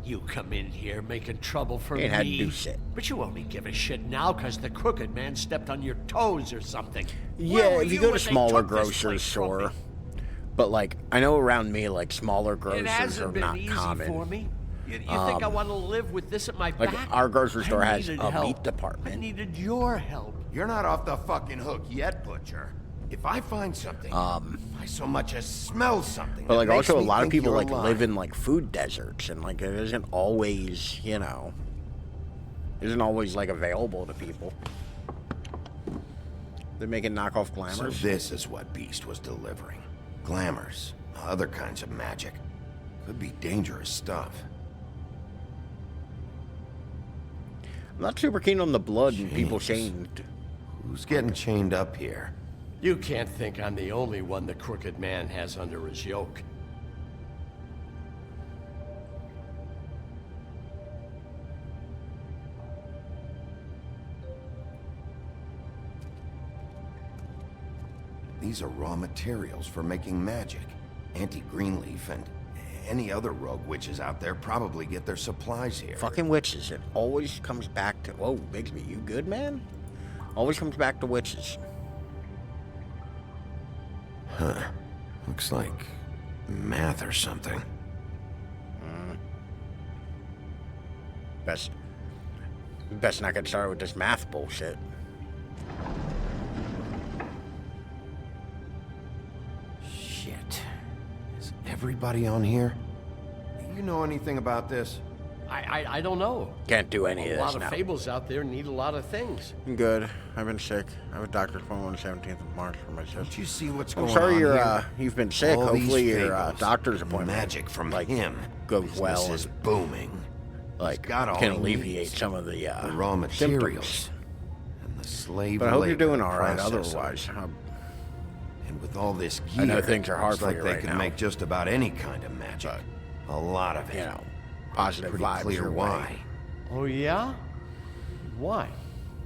You come in here making trouble for You ain't me. had to do shit. But you only give a shit now because the Crooked Man stepped on your toes or something. Yeah, Where were if you go to when they smaller took this grocers, place from sure. me? But, like, I know around me, like, smaller It grocers hasn't are been not easy common. for me. You think I want to live with this at my Like, back? our grocery store I has needed a help. meat department. I needed your help. You're not off the fucking hook yet, Butcher. If I find something, if I so much as smell something, But, like, that makes also a me lot of think people, you're like, alive. live in, like, food deserts, and, like, it isn't always, you know, like, available to people. They're making knockoff So glamours. this is what Beast was delivering. Glamours, other kinds of magic. Could be dangerous stuff. I'm not super keen on the blood and people chained. Who's getting chained up here? You can't think I'm the only one the Crooked Man has under his yoke. These are raw materials for making magic. Anti-Greenleaf and Any other rogue witches out there probably get their supplies here. Fucking witches. It always comes back to... Whoa, Bigsby, you good, man? Always comes back to witches. Huh. Looks like math or something. Best not get started with this math bullshit. Shit. Is everybody on here? You know anything about this? I don't know. Can't do any of this A lot now. of fables out there need a lot of things. I'm good. I've been sick. I have a doctor's appointment on the 17th of March for my sister. Don't you see what's I'm going sorry on you're here? you've been sick. All Hopefully these your fables, doctor's appointment magic from him goes Business well is and booming. like got all can he alleviate needs. some of the raw materials symptoms. and the slave But I hope you're labor doing to all right. process them. Otherwise, And with all this gear, I know things are hard looks for like you they right can now. make just about any kind of magic. A lot of it. you know, positive Pretty vibes clear your why. way. Oh, yeah? Why?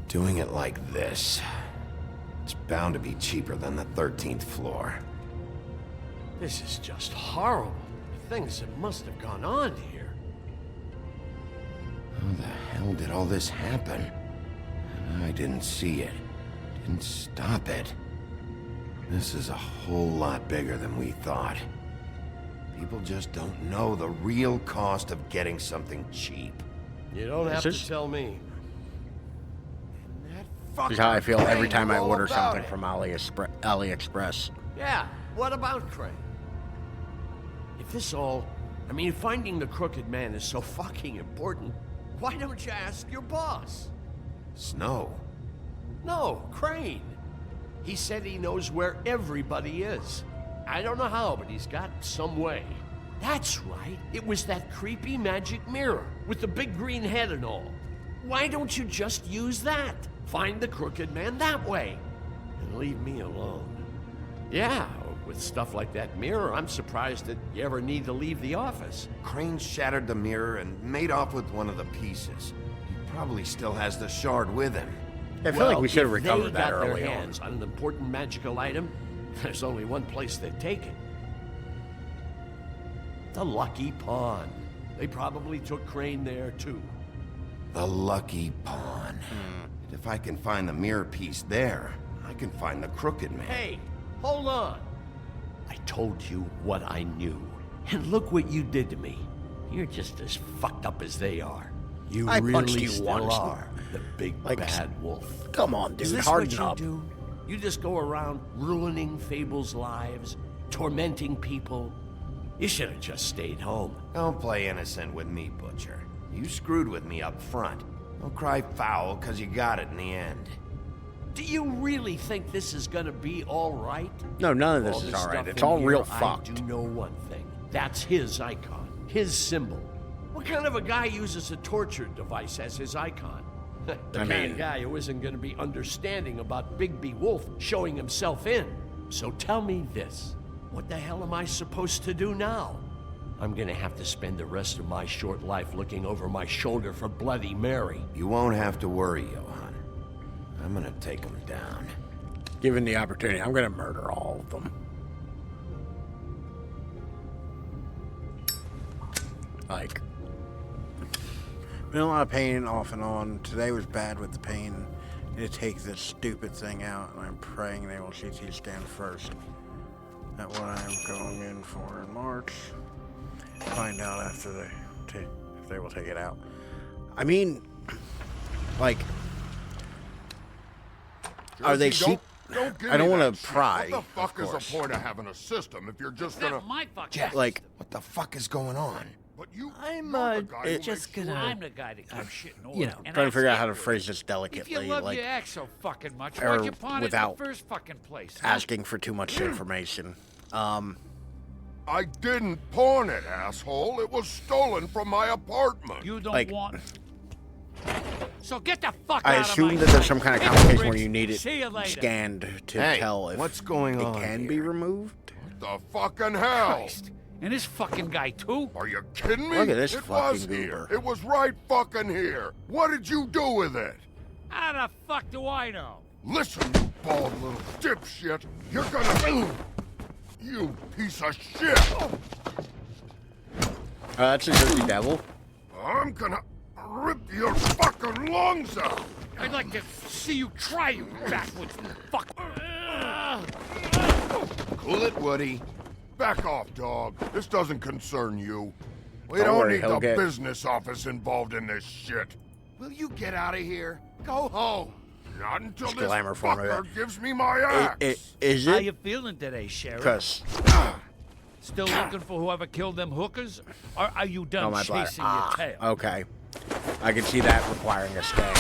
Doing it like this, it's bound to be cheaper than the 13th floor. This is just horrible. The things that must have gone on here. How the hell did all this happen? I didn't see it. Didn't stop it. This is a whole lot bigger than we thought. People just don't know the real cost of getting something cheap. You don't have to tell me. This is how I feel every time I all order about something it. from AliExpress. Yeah, what about Crane? If this all... I mean, finding the crooked man is so fucking important, why don't you ask your boss? Snow? No, Crane. He said he knows where everybody is. I don't know how, but he's got some way. That's right. It was that creepy magic mirror with the big green head and all. Why don't you just use that? Find the crooked man that way. And leave me alone. Yeah, with stuff like that mirror, I'm surprised that you ever need to leave the office. Crane shattered the mirror and made off with one of the pieces. He probably still has the shard with him. I feel like we should have if recovered they that got early their on. hands on an important magical item, there's only one place they'd take it. The Lucky Pawn. They probably took Crane there, too. The Lucky Pawn. If I can find the mirror piece there, I can find the crooked man. Hey, hold on. I told you what I knew. And look what you did to me. You're just as fucked up as they are. You I really punched you still once. are the big Like, bad wolf. Come on, Is dude. this Harden what you up. do? You just go around ruining Fable's lives, tormenting people. You should have just stayed home. Don't play innocent with me, Butcher. You screwed with me up front. Don't cry foul, because you got it in the end. Do you really think this is gonna be all right? No, none of this All is this all right. stuff It's in all here, real I fucked. do know one thing. That's his icon, his symbol. What kind of a guy uses a torture device as his icon? The I kind mean- of guy who isn't gonna be understanding about Bigby Wolf showing himself in. So tell me this. What the hell am I supposed to do now? I'm gonna have to spend the rest of my short life looking over my shoulder for Bloody Mary. You won't have to worry, Johan. I'm gonna take him down. Given the opportunity, I'm gonna murder all of them. Like, been a lot of pain off and on. Today was bad with the pain. Need to take this stupid thing out, and I'm praying they will CT scan first. That's what I'm going in for in March. Find out after if they will take it out. I mean, like, are they Jersey, cheap? don't give I don't me want that to shit. pry. What the fuck of is course. the point of having a system if you're just gonna... my fucking Jeff, Like, what the fuck is going on? But you... I'm you're the guy who just makes gonna. sure- I'm the guy that comes shit in order. you know, and trying to I figure out stick how to to it. phrase this If delicately, you love like your act so fucking much, or why'd you pawn it in without the first fucking place? huh? asking for too much information. I didn't pawn it, asshole. It was stolen from my apartment. You don't like- want. So get the fuck I out of assume my that there's sight. some kind of Hit the complication where bricks. you need it See you later. scanned to Hey, tell if what's going it on can be here? removed. The fucking hell? Christ. And this fucking guy too? Are you kidding me? Look at this It fucking was here. goober. It was right fucking here. What did you do with it? How the fuck do I know? Listen, you bald little dipshit. You're gonna... You piece of shit. That's a Jersey Devil. I'm gonna rip your fucking lungs out. I'd like to see you try, you backwards fuck. Cool it, Woody. Back off, dog. This doesn't concern you. We Don't don't worry, need he'll the get- business office involved in this shit. Will you get out of here? Go home. Not until Just this glamour for me. fucker gives me my axe. Is How it? you feeling today, Sheriff? 'Cause Still looking for whoever killed them hookers? Or are you done my bladder. chasing your tail? Okay. I can see that requiring a stay.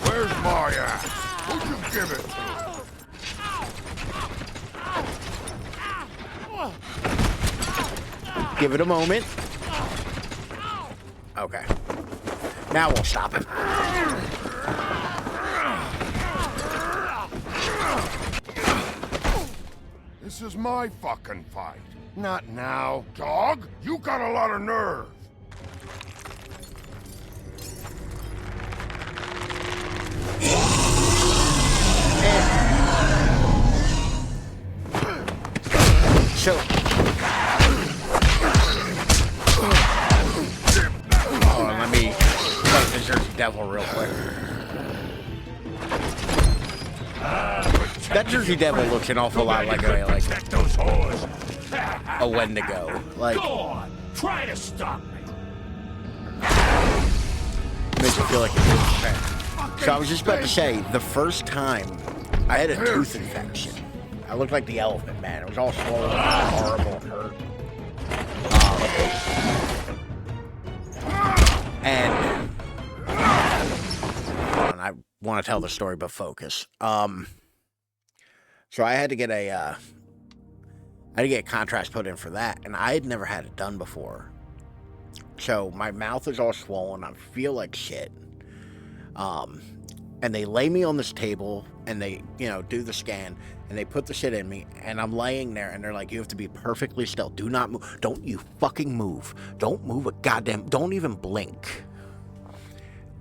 Where's my axe? Who'd you give it to? Give it a moment. Okay. Now we'll stop him. This is my fucking fight. Not now. Dog, you got a lot of nerve. So... Hold on, let me fight the Jersey Devil real quick. That Jersey Devil looks an awful lot like a Wendigo. Like, Go on, try to stop me. makes me feel like a So I was just about to say, the first time I had a tooth infection, I looked like the Elephant Man. It was all swollen, horrible, and hurt. And hold on, I want to tell the story, but focus. So I had to get contrast put in for that, and I had never had it done before. So my mouth is all swollen. I feel like shit. And they lay me on this table, and they, do the scan, and they put the shit in me, and I'm laying there, and they're like, you have to be perfectly still. Do not move. Don't you fucking move. Don't move a goddamn... Don't even blink.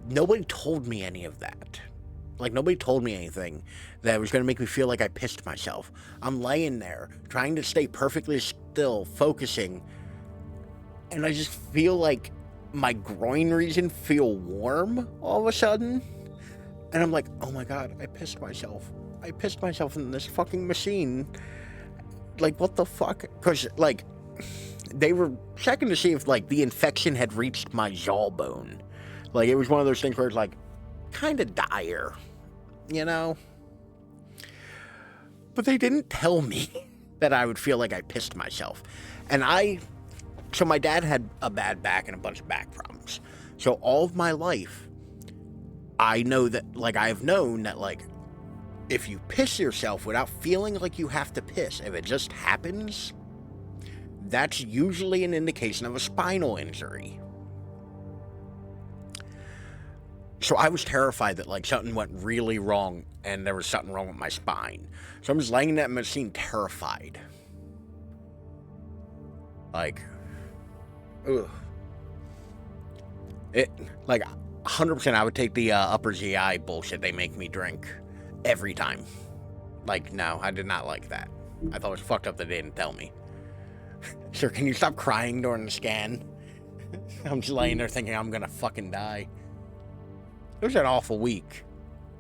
Nobody told me any of that. Like, nobody told me anything that was going to make me feel like I pissed myself. I'm laying there, trying to stay perfectly still, focusing, and I just feel like my groin region feel warm all of a sudden. And I'm like, oh my god, I pissed myself. I pissed myself in this fucking machine. Like, what the fuck? Because, like, they were checking to see if, like, the infection had reached my jawbone. Like, it was one of those things where it's, like, kind of dire, But they didn't tell me that I would feel like I pissed myself. And so my dad had a bad back and a bunch of back problems. So all of my life, I know that, like, I've known that, like, if you piss yourself without feeling like you have to piss, if it just happens, that's usually an indication of a spinal injury. So I was terrified that, like, something went really wrong and there was something wrong with my spine. So I'm just laying in that machine terrified. Like, ugh. It, like, 100% I would take the upper GI bullshit they make me drink every time. Like, no, I did not like that. I thought it was fucked up that they didn't tell me. Sir, can you stop crying during the scan? I'm just laying there thinking I'm gonna fucking die. It was an awful week.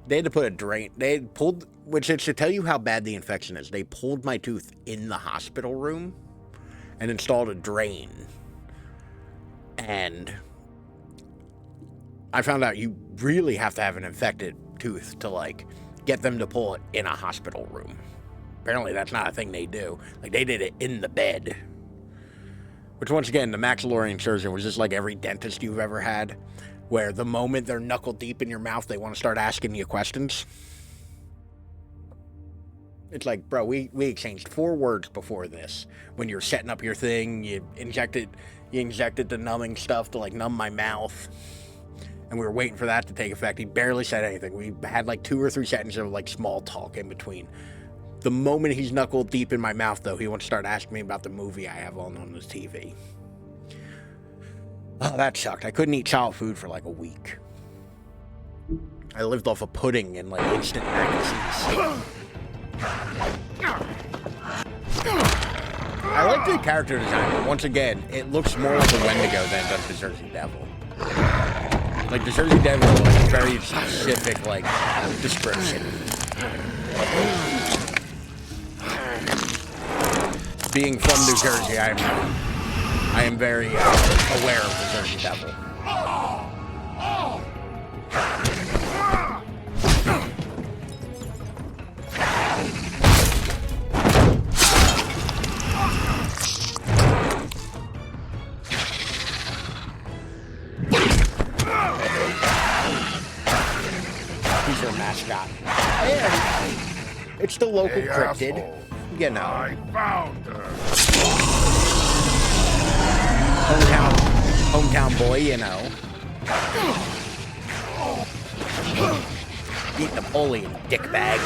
They had to put a drain. They had pulled, which is to tell you how bad the infection is. They pulled my tooth in the hospital room and installed a drain. And I found out you really have to have an infected tooth to, like, get them to pull it in a hospital room. Apparently that's not a thing they do. Like, they did it in the bed. Which, once again, the maxillary surgeon was just like every dentist you've ever had, where the moment they're knuckle deep in your mouth, they want to start asking you questions. It's like, bro, we exchanged 4 words before this. When you're setting up your thing, you injected the numbing stuff to, like, numb my mouth. And we were waiting for that to take effect. He barely said anything. We had, like, 2 or 3 sentences of, like, small talk in between. The moment he's knuckle deep in my mouth, though, he wants to start asking me about the movie I have on the TV. Oh, that sucked. I couldn't eat solid food for, like, a week. I lived off of pudding and, like, instant mac and cheese. I like the character design, but once again, it looks more like a Wendigo than it does the Jersey Devil. Like, the Jersey Devil is very specific, like, description. Being from New Jersey, I am very aware of the Jersey Devil. He's your mascot. Yeah. It's the local cryptid. Asshole. You know. I found her. Hometown boy, you know. Eat Napoleon, dickbag.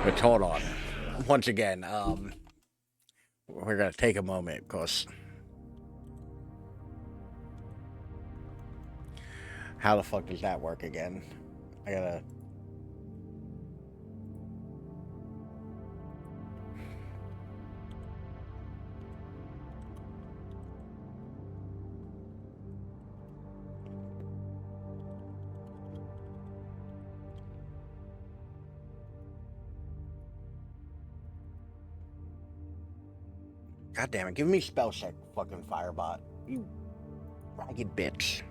But hold on. Once again, we're gonna take a moment, because how the fuck does that work again? I gotta... God damn it, give me spell check, fucking Firebot. You ragged bitch.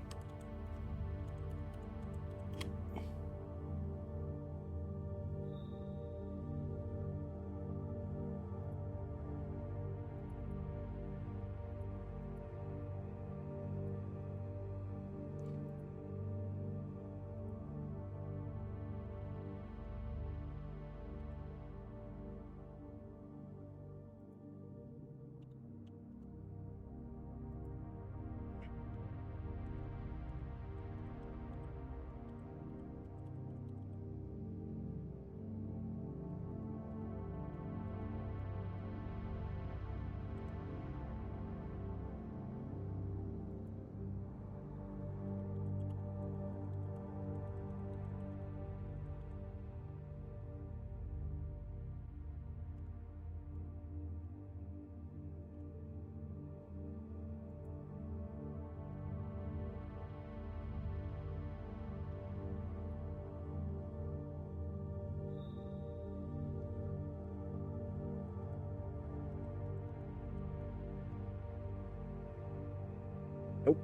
Nope.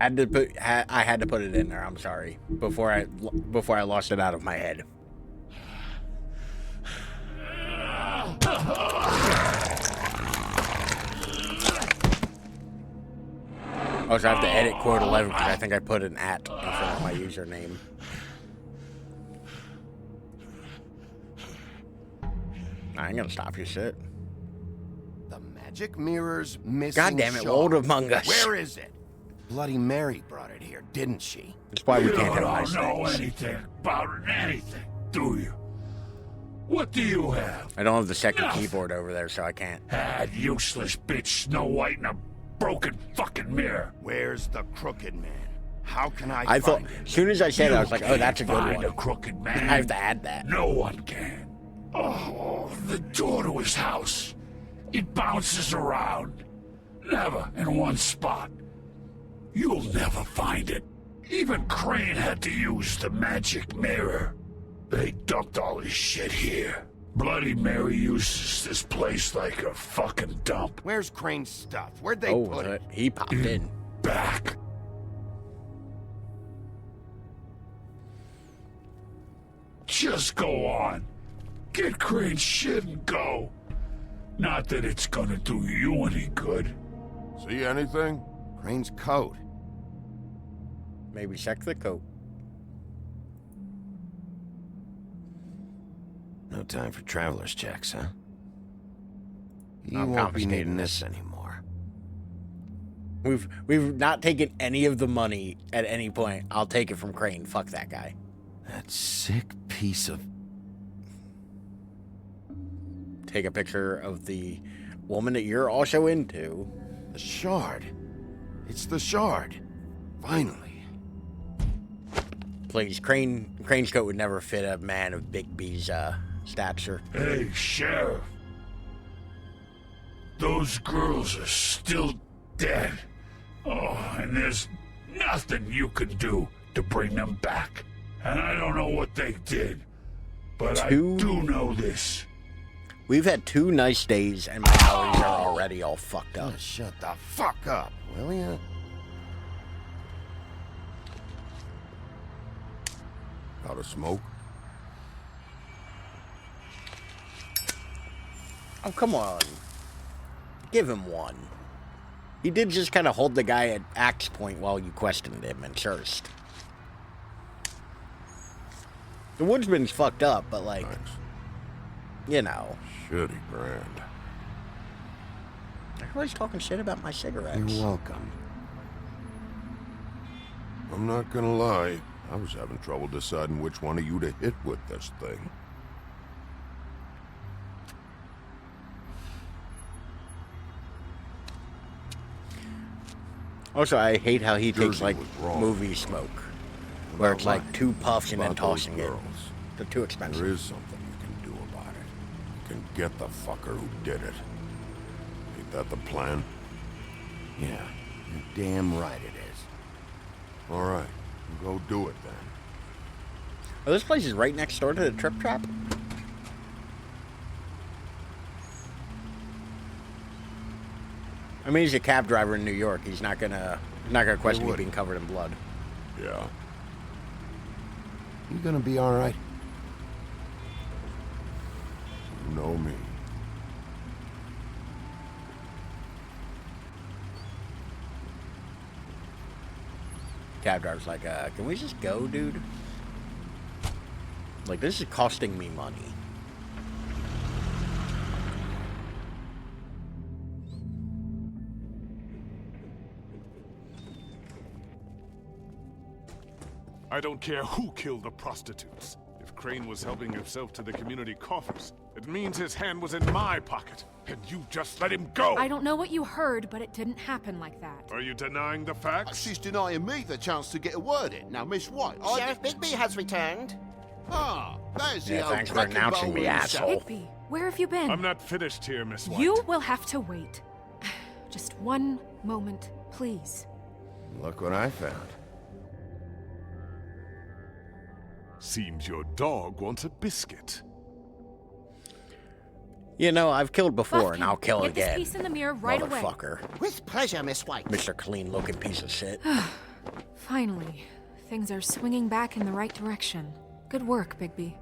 I had to put it in there. I'm sorry. Before I lost it out of my head. Also, I have to edit quote 11 because I think I put an @ in front of my username. I ain't gonna stop your shit. The magic mirror's missing. God damn it, Shaw. World Among Us. Where is it? Bloody Mary brought it here, didn't she? That's why we can't have You ice don't know things. anything about anything, do you? What do you have? I don't have the second Nothing. keyboard over there, so I can't. That useless bitch Snow White in a broken fucking mirror. Where's the crooked man? How can I thought, find him? as soon as I said it, I was like, oh, that's a good Find one. a crooked man. I have to add that. No one can. Oh, the door to his house. It bounces around. Never in one spot. You'll never find it. Even Crane had to use the magic mirror. They dumped all his shit here. Bloody Mary uses this place like a fucking dump. Where's Crane's stuff? Where'd they Oh, put it? he popped in. Back. Just go on. Get Crane's shit and go. Not that it's gonna do you any good. See anything? Crane's coat. Maybe check the coat. No time for traveler's checks, huh? You I'm won't be confiscating needing this anymore. We've not taken any of the money at any point. I'll take it from Crane. Fuck that guy. That sick piece of... take a picture of the woman that you're also into. The shard. It's the shard. Finally. Please, Crane's coat would never fit a man of Big B's stature. Hey, Sheriff. Those girls are still dead. Oh, and there's nothing you can do to bring them back. And I don't know what they did, but I do know this. We've had 2 nice days, and my allergies are already all fucked up. Oh, shut the fuck up, will ya? Got a smoke? Oh, come on. Give him one. He did just kind of hold the guy at axe point while you questioned him at first. The woodsman's fucked up, but like, you know. Shitty brand. Everybody's talking shit about my cigarettes. You're welcome. I'm not gonna lie. I was having trouble deciding which one of you to hit with this thing. Also, I hate how he takes, Jersey like, was wrong. movie smoke. Where it's, like, 2 puffs and then About those tossing it. girls. They're too expensive. There is something you can do about it. You can get the fucker who did it. Ain't that the plan? Yeah, you're damn right it is. All right, go do it then. Oh, this place is right next door to the Trip Trap? I mean, he's a cab driver in New York. He's not gonna question you being covered in blood. Yeah. You gonna be all right? You know me. Cab driver's like, can we just go, dude? Like, this is costing me money. I don't care who killed the prostitutes. If Crane was helping himself to the community coffers, it means his hand was in my pocket, and you just let him go! I don't know what you heard, but it didn't happen like that. Are you denying the facts? She's denying me the chance to get a word in. Now, Miss White, Sheriff Bigby has returned. Ah, there's the Yeah, old thanks for wrecking announcing ball me, in asshole. Bigby, where have you been? I'm not finished here, Miss White. You will have to wait. Just one moment, please. Look what I found. Seems your dog wants a biscuit. You know, I've killed before, and Buffkin, I'll kill get again. this piece in the mirror right away. Motherfucker. With pleasure, Miss White. Mr. Clean-looking piece of shit. Finally, things are swinging back in the right direction. Good work, Bigby.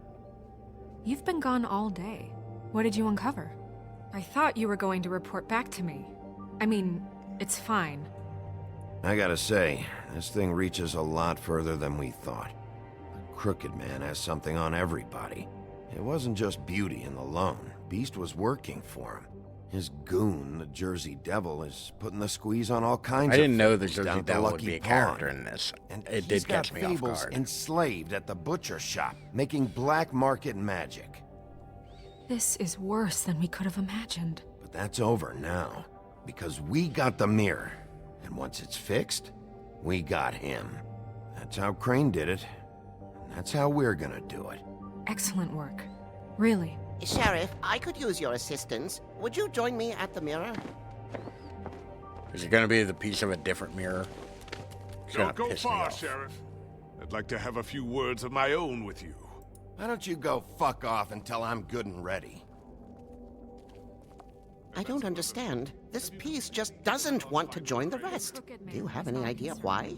You've been gone all day. What did you uncover? I thought you were going to report back to me. I mean, it's fine. I gotta say, this thing reaches a lot further than we thought. The Crooked Man has something on everybody. It wasn't just Beauty and the Lone. Beast was working for him. His goon, the Jersey Devil, is putting the squeeze on all kinds I of didn't know the folks Jersey down at the Devil would Lucky be a Pawn. character in this. And It he's did got catch me off Fables guard. enslaved at the butcher shop, making black market magic. This is worse than we could have imagined. But that's over now, because we got the mirror. And once it's fixed, we got him. That's how Crane did it. And that's how we're gonna do it. Excellent work. Really. Sheriff, I could use your assistance. Would you join me at the mirror? Is it going to be the piece of a different mirror? It's gonna Don't go piss me far, off. Sheriff. I'd like to have a few words of my own with you. Why don't you go fuck off until I'm good and ready? I don't understand. This piece just doesn't want to join the rest. Do you have any idea why?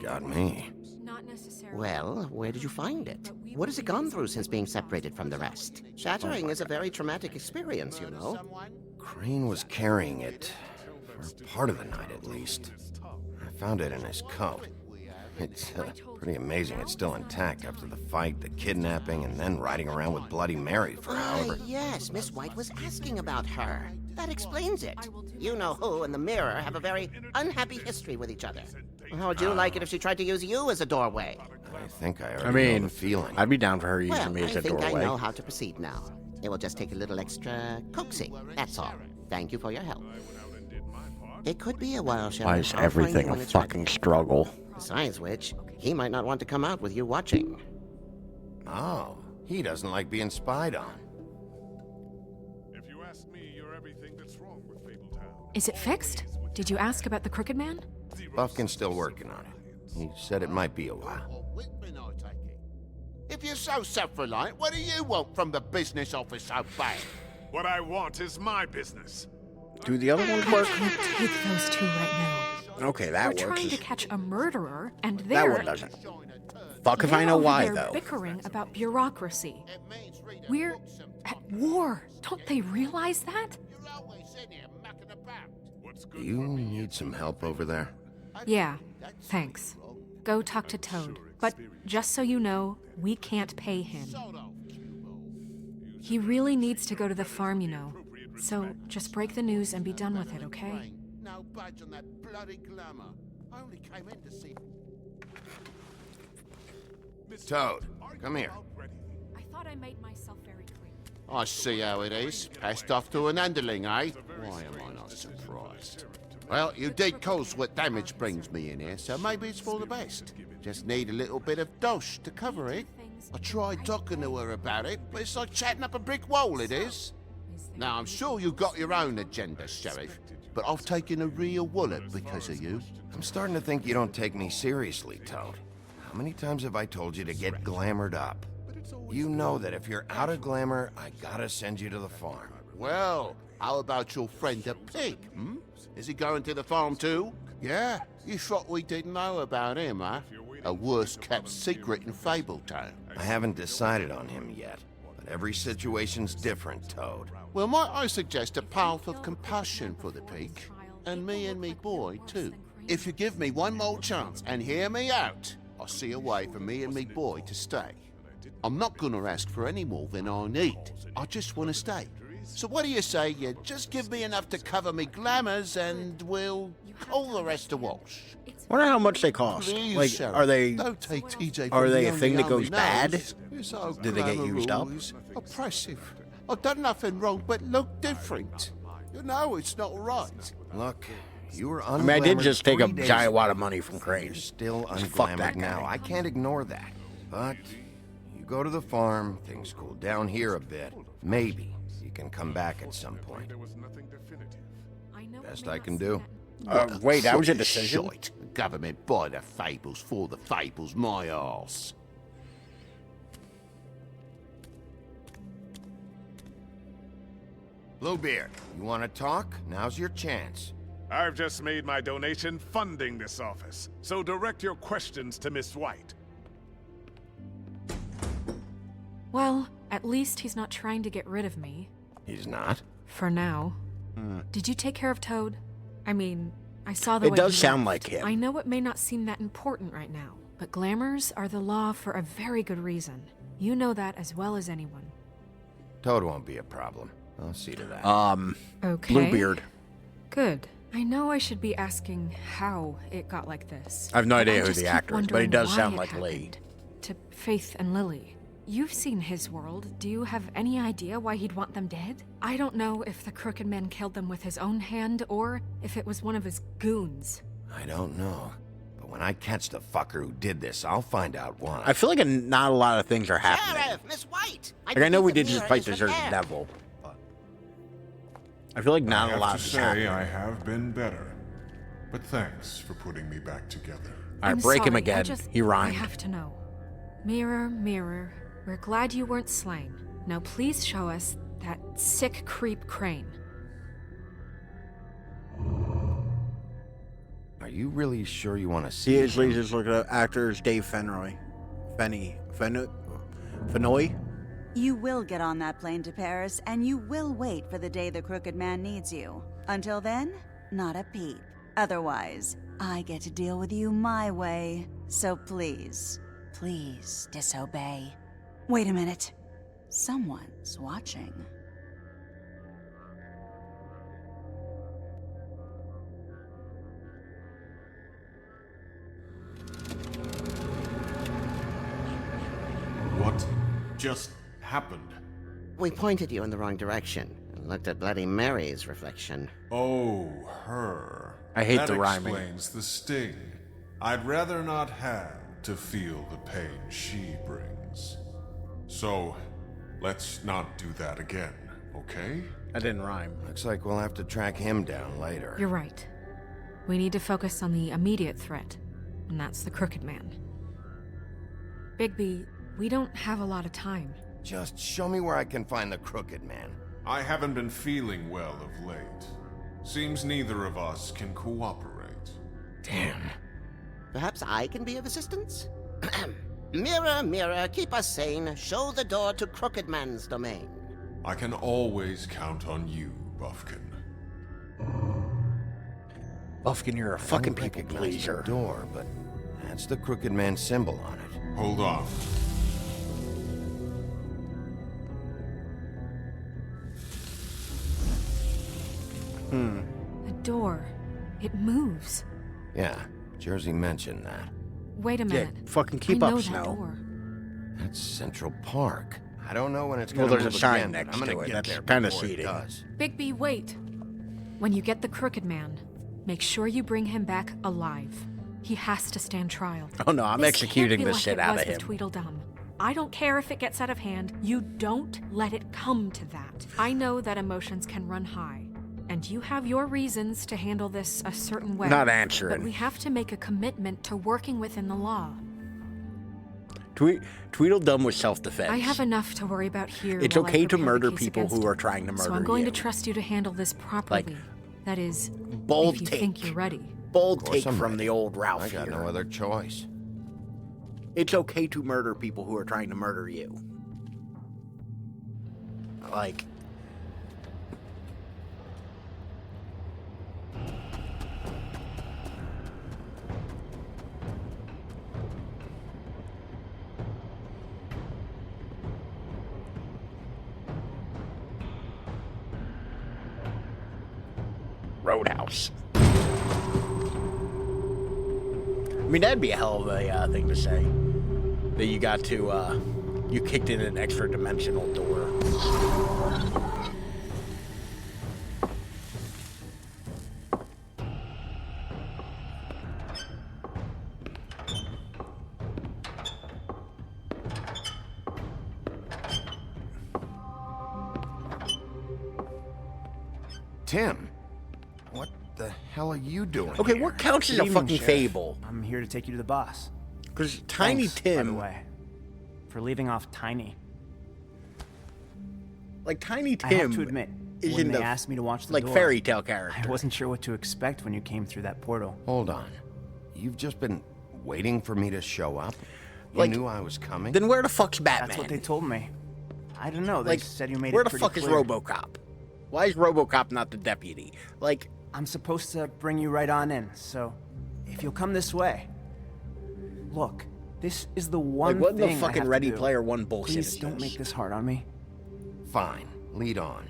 Got me. Not necessarily. Well, where did you find it? What has it gone through since being separated from the rest? Shattering is a very traumatic experience, you know. Crane was carrying it, for part of the night at least. I found it in his coat. It's pretty amazing it's still intact after the fight, the kidnapping, and then riding around with Bloody Mary for however... Yes, Miss White was asking about her. That explains it. You know who and the mirror have a very unhappy history with each other. How would you like it if she tried to use you as a doorway? I think I I already know mean, the feeling. I'd be down for her using Well, me as I a think doorway. I know how to proceed now. It will just take a little extra coaxing, that's all. Thank you for your help. It could be a while, Sheriff. Why is I'll find everything you a when it's ready. fucking struggle? Besides which, he might not want to come out with you watching. Oh, he doesn't like being spied on. If you ask me, you're everything that's wrong with Fabletown. Is it fixed? Did you ask about the Crooked Man? Buffkin's still working on it. He said it might be a while. If you're so self-reliant, what do you want from the business office so bad? What I want is my business. Do the other ones work? I can't take those two right now. Okay, that We're works. trying to catch a murderer, and That they're... one doesn't. Fuck if I know why, they're though. bickering about bureaucracy. We're at war. Don't they realize that? Do you need some help over there? Yeah, thanks. Go talk to Toad. But just so you know, we can't pay him. He really needs to go to the farm, you know. So just break the news and be done with it, okay? No budge on that bloody glamour. I only came in to see. Toad, come here. I thought I made myself very clear. I see how it is. Passed off to an underling, eh? Why am I not surprised? Well, you did cause what damage brings me in here, so maybe it's for the best. Just need a little bit of dosh to cover it. I tried talking to her about it, but it's like chatting up a brick wall, it is. Now, I'm sure you got your own agenda, Sheriff, but I've taken a real wallet because of you. I'm starting to think you don't take me seriously, Toad. How many times have I told you to get glamored up? You know that if you're out of glamour, I gotta send you to the farm. Well, how about your friend the pig, hmm? Is he going to the farm too? Yeah, you thought we didn't know about him, huh? A worst-kept secret in Fabletown. I haven't decided on him yet, but every situation's different, Toad. Well, might I suggest a path of compassion for the pig? And me boy, too. If you give me one more chance and hear me out, I'll see a way for me and me boy to stay. I'm not gonna ask for any more than I need. I just want to stay. So what do you say you just give me enough to cover me glamours and we'll call the rest a wash? Wonder how much they cost. Please, Like, Sheriff, are they don't take TJ are from they the a thing only that goes army bad? knows. It's so Did they get used up? glamorous, oppressive. I've done nothing wrong but look different. You know it's not right. Look, you were I mean, I did just take a 3 days giant ago. wad of money from Crane. You're still Fuck that unglamoured now. guy. I can't ignore that. But you go to the farm, things cool down here a bit. Maybe you can come back at some point. Best I can do. Wait, that was a decision? Shite. Government by the fables, for the fables, my arse. Bluebeard, you want to talk? Now's your chance. I've just made my donation funding this office, so direct your questions to Miss White. Well, at least he's not trying to get rid of me. He's not? For now. Did you take care of Toad? I mean, I saw the It way does he sound left. like him. I know it may not seem that important right now, but glamours are the law for a very good reason. You know that as well as anyone. Toad won't be a problem. I'll see to that. Okay. Bluebeard. Good. I know I should be asking how it got like this. I have no but idea who just the keep actor is, but he wondering does why sound it like Lee. happened. To Faith and Lily. You've seen his world. Do you have any idea why he'd want them dead? I don't know if the Crooked Man killed them with his own hand or if it was one of his goons. I don't know. But when I catch the fucker who did this, I'll find out why. I feel like not a lot of things are happening. Sheriff, Miss White! Like, I know we believe did the just mirror fight is the Desert repaired. Devil, but I feel like not I a have lot to is say, happening. I have been better. But thanks for putting me back together. All I'm right, break him sorry, again. He I rhymed. have to know. Mirror, mirror, we're glad you weren't slain. Now please show us that sick creep Crane. Are you really sure you want to see He is him? just looking at actors Dave Fennoy. Fennoy? You will get on that plane to Paris, and you will wait for the day the Crooked Man needs you. Until then, not a peep. Otherwise, I get to deal with you my way. So please, please disobey. Wait a minute. Someone's watching. What just happened? We pointed you in the wrong direction and looked at Bloody Mary's reflection. Oh, her. I hate that the rhyming. explains the sting. I'd rather not have to feel the pain she brings. So, let's not do that again, okay? I didn't rhyme. Looks like we'll have to track him down later. You're right. We need to focus on the immediate threat, and that's the Crooked Man. Bigby, we don't have a lot of time. Just show me where I can find the Crooked Man. I haven't been feeling well of late. Seems neither of us can cooperate. Damn. Perhaps I can be of assistance? Mirror, mirror, keep us sane. Show the door to Crooked Man's domain. I can always count on you, Buffkin. Buffkin, you're a fucking I don't people recognize pleaser. the door, but that's the Crooked Man symbol on it. Hold on. The door. It moves. Yeah, Jersey mentioned that. Wait a minute. fucking keep I up, know Snow. that door. That's Central Park. I don't know when it's gonna Well, there's a move sign again, but next I'm gonna to it. get That's there kinda before it seating. does. Bigby, wait. When you get the Crooked Man, make sure you bring him back alive. He has to stand trial. Oh no, I'm This executing can't be the like shit it out was of with him. Tweedledum. I don't care if it gets out of hand. You don't let it come to that. I know that emotions can run high, and you have your reasons to handle this a certain way. Not answering. But we have to make a commitment to working within the law. Tweedledum was self-defense. I have enough to worry about here. It's while I okay to prepare the murder case people against who him. are trying to murder So I'm going you. to trust you to handle this properly. That is, Bold if you take. think you're ready. Bold Of course take I'm from ready. the old Ralph I got here. no other choice. It's okay to murder people who are trying to murder you. Like... Roadhouse. I mean, that'd be a hell of a thing to say. That you got to, you kicked in an extra dimensional door. Tim, what the hell are you doing Okay, here? what counts as Good a evening, fucking Sheriff. fable? I'm here to take you to the boss. Because Tiny Thanks, Tim... by the way, for leaving off Tiny. Like, Tiny Tim... I have to admit, is when in they the, asked me to watch the like, door, fairy tale character. I wasn't sure what to expect when you came through that portal. Hold on. You've just been waiting for me to show up? You Like, knew I was coming? Then where the fuck's Batman? That's what they told me. I don't know. They Like, said you made where it the pretty fuck clear. is RoboCop? Why is RoboCop not the deputy? Like, I'm supposed to bring you right on in, so if you'll come this way. Look, this is the one what in the thing I fucking have to Ready do. Player One bullshit Please is don't this? make this hard on me. Fine. Lead on.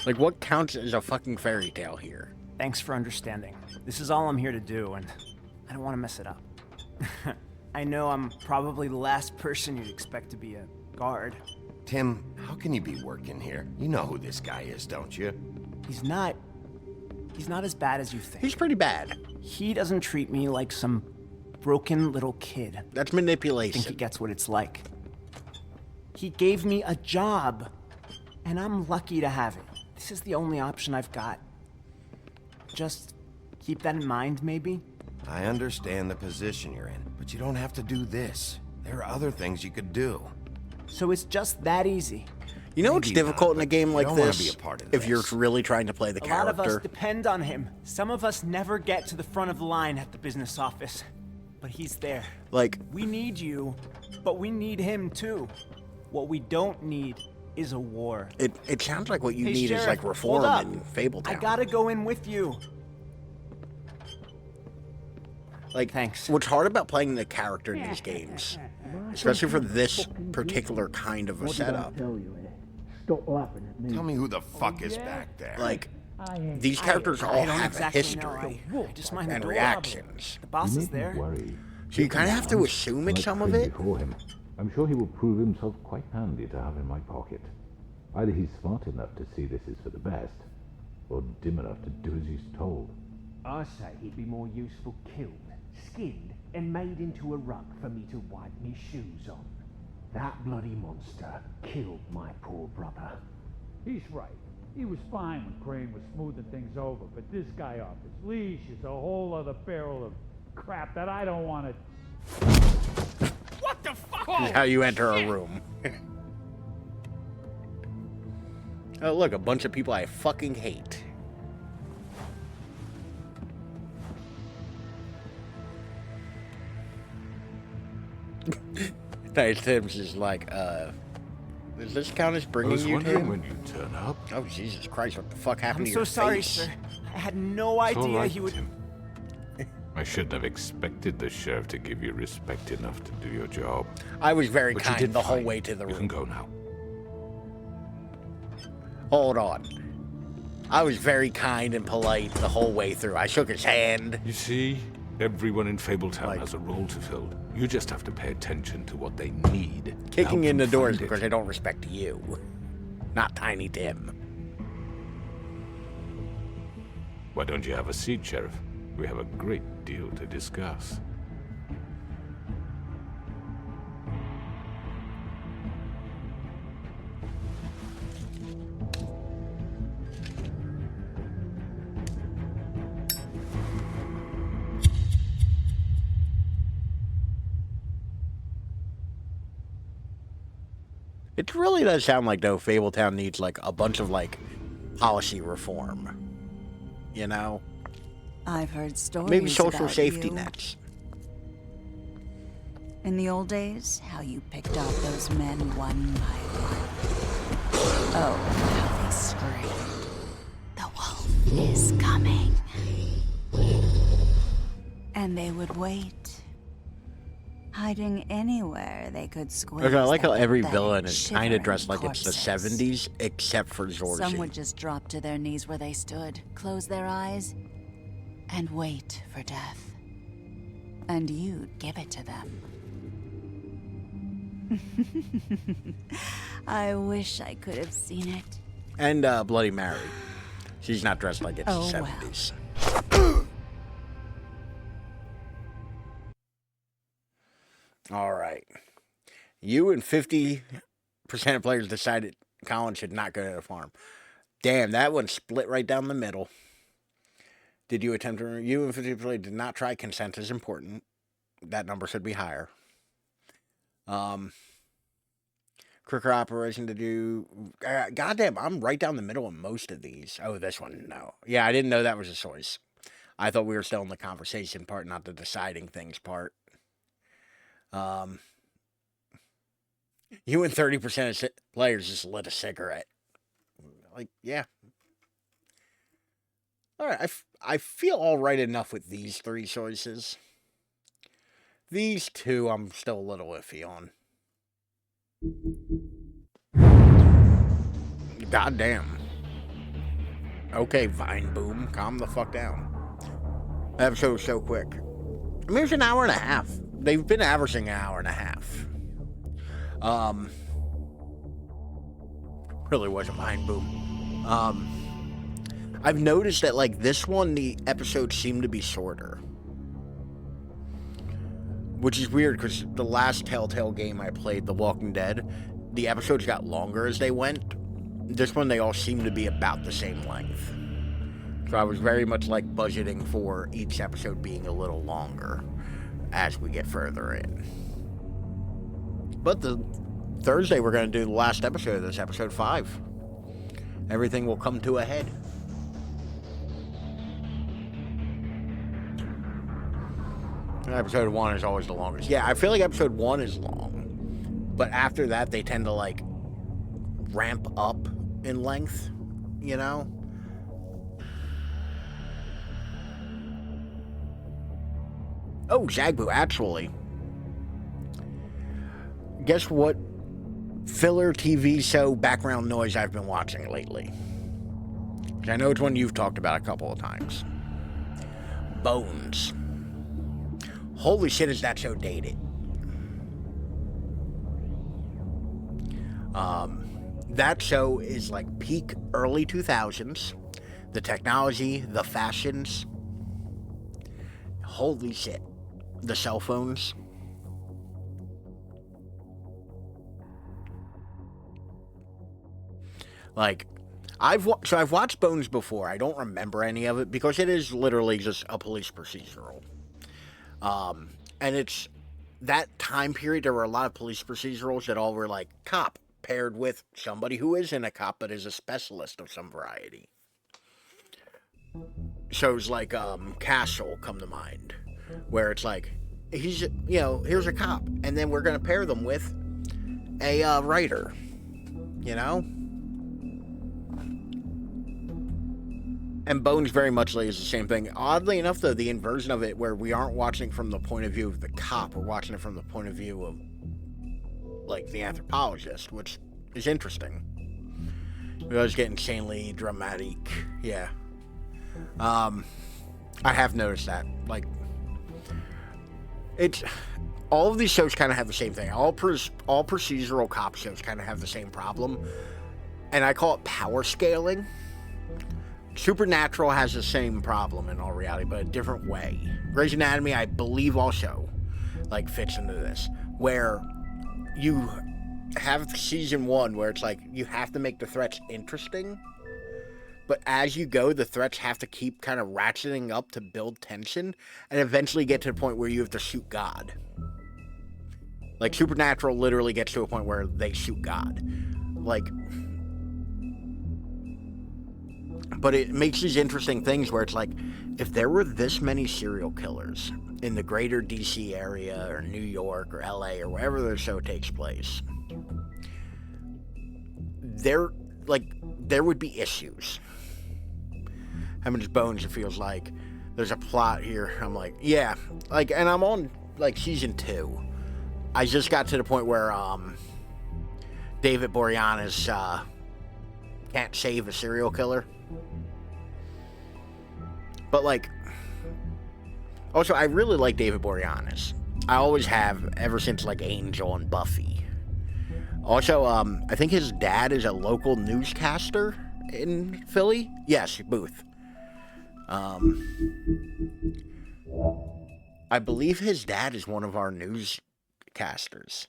like, what counts as a fucking fairy tale here? Thanks for understanding. This is all I'm here to do, and I don't want to mess it up. I know I'm probably the last person you'd expect to be a guard. Tim, how can you be working here? You know who this guy is, don't you? He's not as bad as you think. He's pretty bad. He doesn't treat me like some broken little kid. That's I manipulation. think he gets what it's like. He gave me a job, and I'm lucky to have it. This is the only option I've got. Just keep that in mind, maybe? I understand the position you're in, but you don't have to do this. There are other things you could do. So it's just that easy. You know what's Maybe difficult not, in a but game you like don't wanna this? be a part of If you're this. really trying to play the A lot of us character. depend on him. Some of us never get to the front of the line at the business office. But he's there. Like, We need you, but we need him too. What we don't need is a war. it sounds like what you Hey, need Sheriff, is like hold reform up. in Fabletown. I gotta go in with you. Like, thanks. What's hard about playing the character in these games, especially for this particular kind of a setup, Tell me who the fuck is back there. like, these characters all I don't have exactly a history know. I just mind the and door. reactions. The boss is there. So you kind of have to assume it's some of it. Before him. I'm sure he will prove himself quite handy to have in my pocket. Either he's smart enough to see this is for the best, or dim enough to do as he's told. I say he'd be more useful killed, skinned, and made into a rug for me to wipe me shoes on. That bloody monster killed my poor brother. He's right. He was fine when Crane was smoothing things over, but this guy off his leash is a whole other barrel of crap that I don't want to... What the fuck? This is how you enter a room. Oh, look, a bunch of people I fucking hate. Nice Tim's is like, does this count as bringing you to him? When you turn up. Oh, Jesus Christ, what the fuck happened I'm to your so sorry, face? sir. I had no idea he would... I shouldn't have expected the sheriff to give you respect enough to do your job. I was very But you kind did the whole fine. way to the room. You can go now. Hold on. I was very kind and polite the whole way through. I shook his hand. You see, everyone in Fabletown has a role to fill. You just have to pay attention to what they need. Kicking in the Help them doors find it. because they don't respect you. Not Tiny Tim. Why don't you have a seat, Sheriff? We have a great deal to discuss. It really does sound like, though, Fabletown needs, like, a bunch of, like, policy reform. You know? I've heard stories Maybe social about safety you. nets. In the old days, how you picked off those men one by one. Oh, how they screamed. The wolf is coming. And they would wait, hiding anywhere they could squeeze. Okay, I like how their every pathetic, villain is kind of shivering dressed like it's the corpses. 70s, except for Zorzi. Some would just drop to their knees where they stood, close their eyes, and wait for death. And you'd give it to them. I wish I could have seen it. And Bloody Mary. She's not dressed like it's Oh, the well. 70s. All right. You and 50% of players decided Colin should not go to the farm. Damn, that one split right down the middle. Did you attempt to... You and 50% of players did not try. Consent is important. That number should be higher. Crooker operation to do... goddamn, I'm right down the middle of most of these. Oh, this one, no. Yeah, I didn't know that was a choice. I thought we were still in the conversation part, not the deciding things part. You and 30% of players just lit a cigarette. Like, yeah. All right, I feel all right enough with these three choices. These two, I'm still a little iffy on. Goddamn. Okay, Vine Boom, calm the fuck down. That episode was so quick. I mean, it was an hour and a half. They've been averaging an hour and a half. Really was a Vine Boom. I've noticed that, like, this one, the episodes seem to be shorter. Which is weird, because the last Telltale game I played, The Walking Dead, the episodes got longer as they went. This one, they all seem to be about the same length. So I was very much, like, budgeting for each episode being a little longer as we get further in. But the Thursday, we're going to do the last episode of this, episode 5. Everything will come to a head. Episode 1 is always the longest. Yeah, I feel like episode 1 is long. But after that, they tend to, like, ramp up in length, you know? Oh, Zagbu, actually. Guess what filler TV show background noise I've been watching lately? I know it's one you've talked about a couple of times. Bones. Holy shit, is that show dated? That show is like peak early 2000s. The technology, the fashions. Holy shit. The cell phones. Like, I've watched Bones before. I don't remember any of it because it is literally just a police procedural. And it's that time period. There were a lot of police procedurals that all were like cop paired with somebody who isn't a cop but is a specialist of some variety. Shows like Castle come to mind, where it's like he's here's a cop, and then we're gonna pair them with a writer. And Bones very much is the same thing. Oddly enough, though, the inversion of it, where we aren't watching from the point of view of the cop, we're watching it from the point of view of, like, the anthropologist, which is interesting. It does get insanely dramatic. Yeah. I have noticed that. Like, it's... All of these shows kind of have the same thing. All procedural cop shows kind of have the same problem. And I call it power scaling. Supernatural has the same problem in all reality, but a different way. Grey's Anatomy, I believe, also like fits into this, where you have season 1 where it's like you have to make the threats interesting, but as you go, the threats have to keep kind of ratcheting up to build tension, and eventually get to the point where you have to shoot God. Like Supernatural literally gets to a point where they shoot God. Like. But it makes these interesting things where it's like, if there were this many serial killers in the greater DC area or New York or LA or wherever the show takes place, there would be issues. How much Bones it feels like there's a plot here. I'm like, yeah, like, and I'm on like season 2. I just got to the point where David Boreanaz can't save a serial killer. But, like, also, I really like David Boreanaz. I always have, ever since, like, Angel and Buffy. Also, I think his dad is a local newscaster in Philly. Yes, Booth. I believe his dad is one of our newscasters.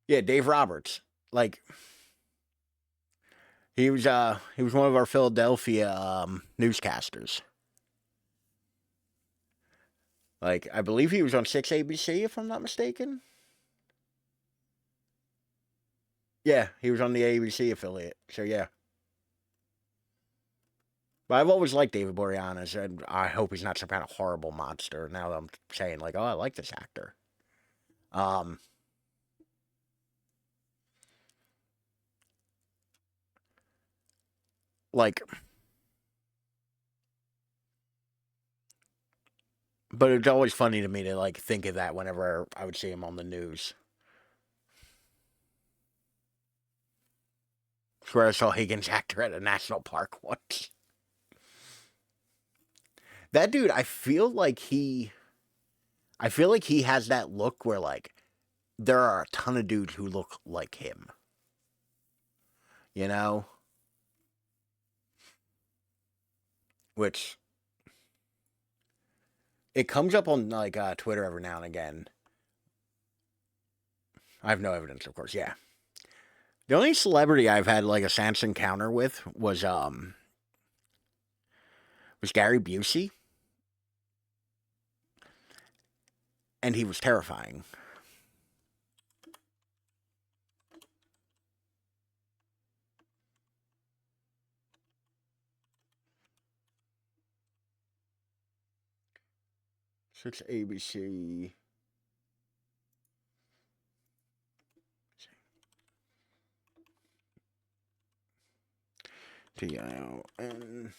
Yeah, Dave Roberts. Like, he was one of our Philadelphia newscasters. Like, I believe he was on 6 ABC, if I'm not mistaken. Yeah, he was on the ABC affiliate. So yeah. But I've always liked David Boreanaz, and I hope he's not some kind of horrible monster. Now that I'm saying, like, oh, I like this actor. Like, but it's always funny to me to, like, think of that whenever I would see him on the news. I swear I saw Higgins' actor at a national park once. That dude, I feel like he has that look where, like, there are a ton of dudes who look like him. You know? Which, it comes up on, like, Twitter every now and again. I have no evidence, of course, yeah. The only celebrity I've had, like, a sense encounter with was Gary Busey. And he was terrifying. Six ABC. TION.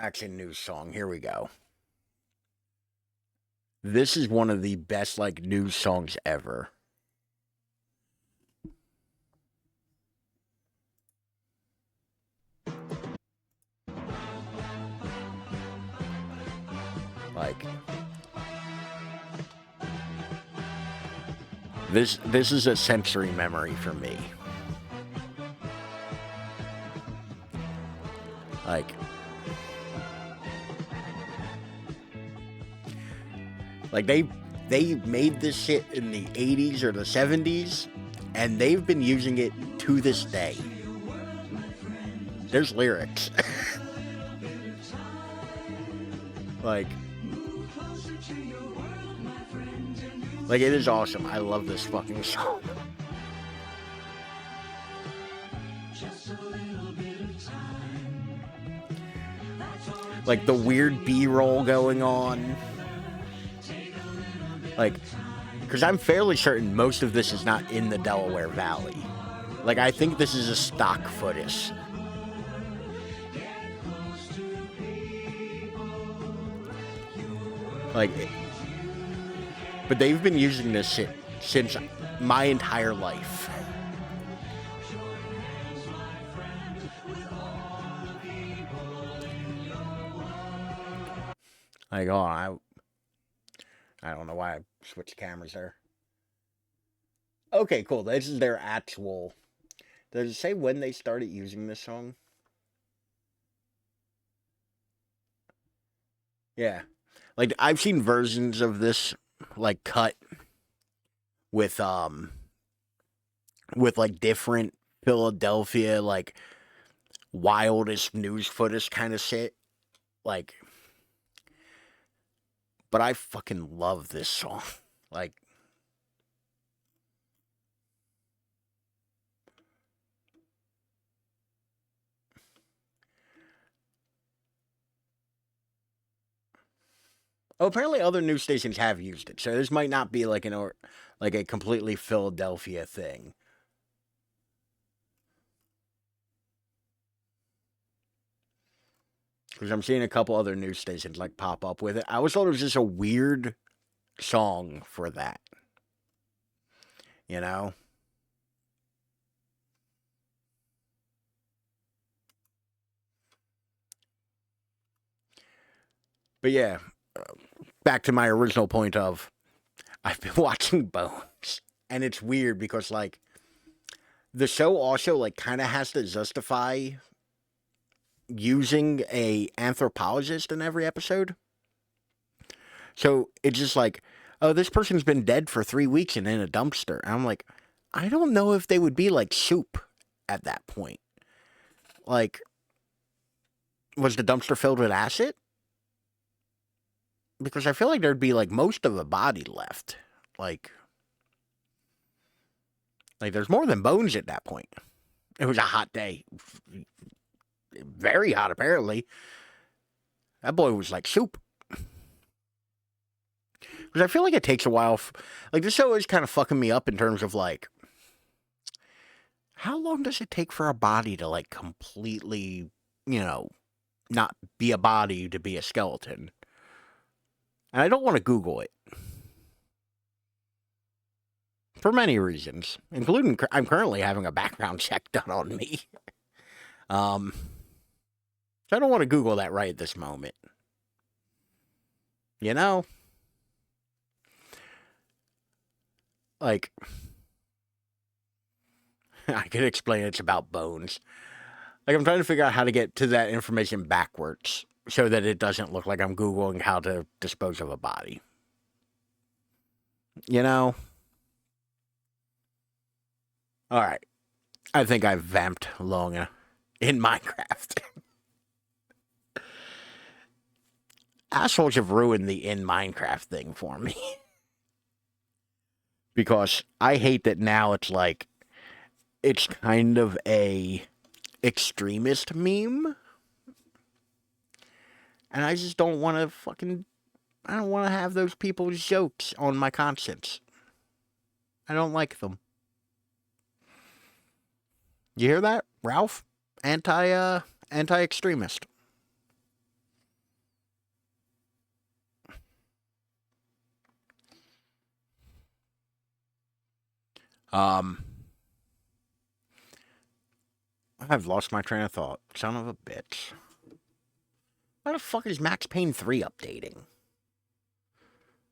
action news song. Here we go. This is one of the best, like, news songs ever. Like, this is a sensory memory for me. Like they made this shit in the 80s or the 70s, and they've been using it to this day. There's lyrics. Like it is awesome. I love this fucking song. Like the weird B-roll going on. Like, because I'm fairly certain most of this is not in the Delaware Valley. Like, I think this is a stock footage. Like, but they've been using this shit since my entire life. Like, oh, I don't know why I switched cameras there. Okay, cool. This is their actual... Does it say when they started using this song? Yeah. Like, I've seen versions of this, like, cut with, like, different Philadelphia, like, wildest news footage kind of shit. Like... But I fucking love this song. Like, oh, apparently other news stations have used it, so this might not be like like a completely Philadelphia thing. Because I'm seeing a couple other news stations like pop up with it. I always thought it was just a weird song for that. You know? But yeah, back to my original point of, I've been watching Bones. And it's weird because, like, the show also, like, kind of has to justify using a anthropologist in every episode. So it's just like, oh, this person's been dead for 3 weeks and in a dumpster. And I'm like, I don't know if they would be like soup at that point. Like, was the dumpster filled with acid? Because I feel like there'd be like most of the body left. Like there's more than bones at that point. It was a hot day. Very hot, apparently. That boy was like soup. Because I feel like it takes a while. Like, this show is kind of fucking me up in terms of, like, how long does it take for a body to, like, completely, you know, not be a body to be a skeleton? And I don't want to Google it. For many reasons. Including, I'm currently having a background check done on me. So I don't want to Google that right at this moment. You know? Like, I could explain it's about bones. Like, I'm trying to figure out how to get to that information backwards so that it doesn't look like I'm Googling how to dispose of a body. You know? Alright. I think I've vamped long enough in Minecraft. Assholes have ruined the in Minecraft thing for me. Because I hate that now it's like, it's kind of a extremist meme. And I just don't want to I don't want to have those people's jokes on my conscience. I don't like them. You hear that, Ralph? Anti-extremist. Um, I've lost my train of thought. Son of a bitch. Why the fuck is Max Payne 3 updating?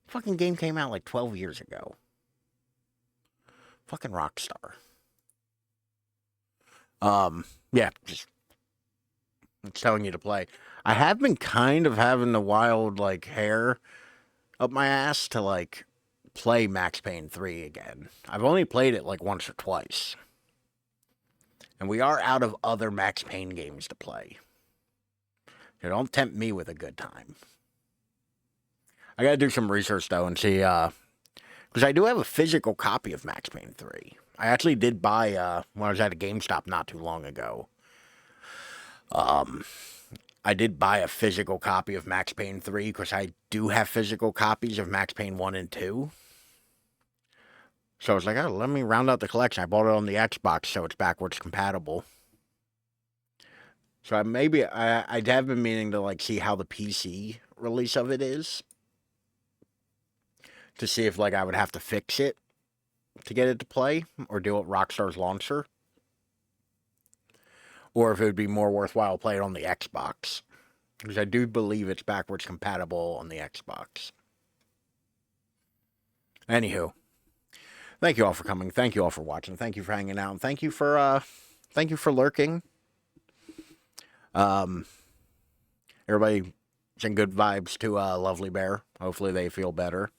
Fucking game came out like 12 years ago. Fucking Rockstar. Yeah, just it's telling you to play. I have been kind of having the wild, like, hair up my ass to, like, play Max Payne 3 again. I've only played it, like, once or twice. And we are out of other Max Payne games to play. So don't tempt me with a good time. I gotta do some research, though, and see, because I do have a physical copy of Max Payne 3. I actually did buy, when I was at a GameStop not too long ago. I did buy a physical copy of Max Payne 3, because I do have physical copies of Max Payne 1 and 2. So I was like, oh, let me round out the collection. I bought it on the Xbox, so it's backwards compatible. So I have been meaning to, like, see how the PC release of it is. To see if, like, I would have to fix it to get it to play, or do it Rockstar's launcher. Or if it would be more worthwhile play it on the Xbox. Because I do believe it's backwards compatible on the Xbox. Anywho. Thank you all for coming. Thank you all for watching. Thank you for hanging out. And thank you for lurking. Everybody send good vibes to Lovely Bear. Hopefully they feel better.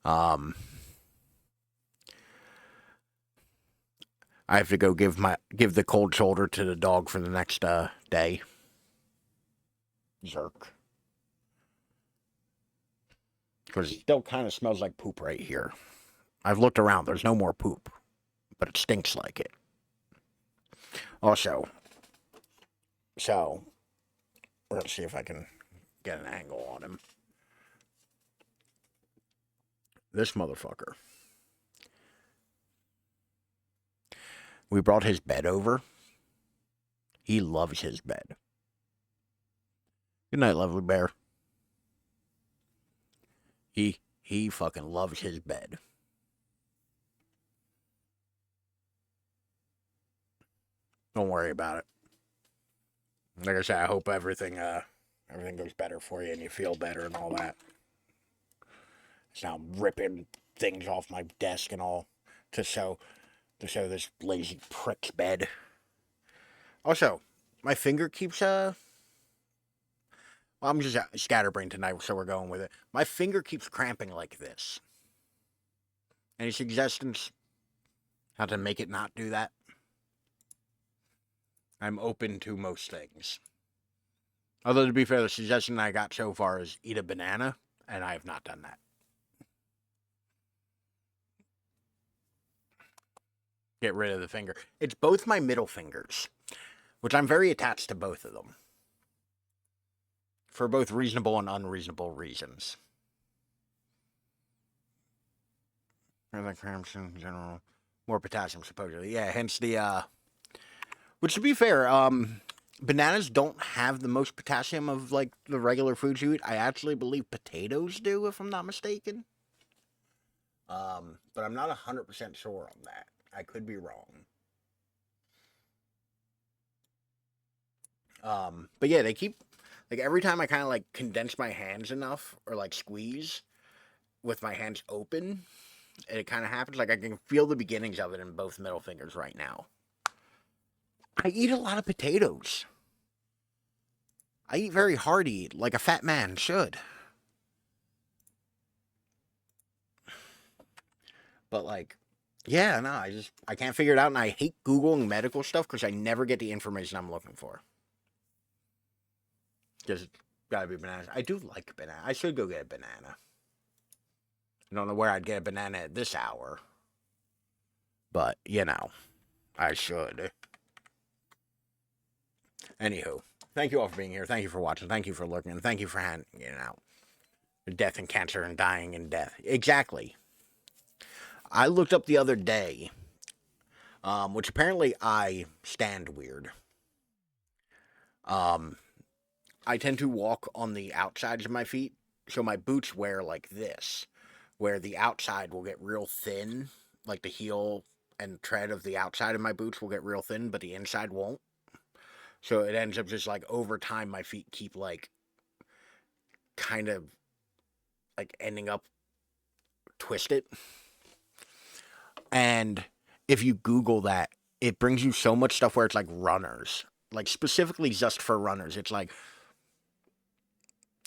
I have to go give the cold shoulder to the dog for the next day. Zerk. Because it still kind of smells like poop right here. I've looked around. There's no more poop. But it stinks like it. Also, so, let's see if I can get an angle on him. This motherfucker. We brought his bed over. He loves his bed. Good night, Lovely Bear. He fucking loves his bed. Don't worry about it. Like I said, I hope everything goes better for you and you feel better and all that. It's now ripping things off my desk and all to show this lazy prick's bed. Also, my finger keeps well, I'm just scatterbrained tonight, so we're going with it. My finger keeps cramping like this. Any suggestions how to make it not do that? I'm open to most things. Although, to be fair, the suggestion I got so far is eat a banana, and I have not done that. Get rid of the finger. It's both my middle fingers, which I'm very attached to both of them. For both reasonable and unreasonable reasons. I like cramps in general. More potassium, supposedly. Yeah, hence the, which, to be fair, bananas don't have the most potassium of, like, the regular foods you eat. I actually believe potatoes do, if I'm not mistaken. But I'm not 100% sure on that. I could be wrong. But yeah, they keep, like, every time I kind of, like, condense my hands enough, or, like, squeeze with my hands open, it kind of happens. Like, I can feel the beginnings of it in both middle fingers right now. I eat a lot of potatoes. I eat very hearty, like a fat man should. But, like, yeah, no, I can't figure it out, and I hate Googling medical stuff because I never get the information I'm looking for. Because it's gotta be bananas. I do like banana. I should go get a banana. I don't know where I'd get a banana at this hour. But, you know, I should. Anywho, thank you all for being here. Thank you for watching. Thank you for looking. And thank you for hanging out. Death and cancer and dying and death. Exactly. I looked up the other day, which apparently I stand weird. I tend to walk on the outsides of my feet, so my boots wear like this, where the outside will get real thin like the heel and tread of the outside of my boots will get real thin, but the inside won't. So it ends up just like over time, my feet keep like kind of like ending up twisted. And if you Google that, it brings you so much stuff where it's like runners, like specifically just for runners. It's like,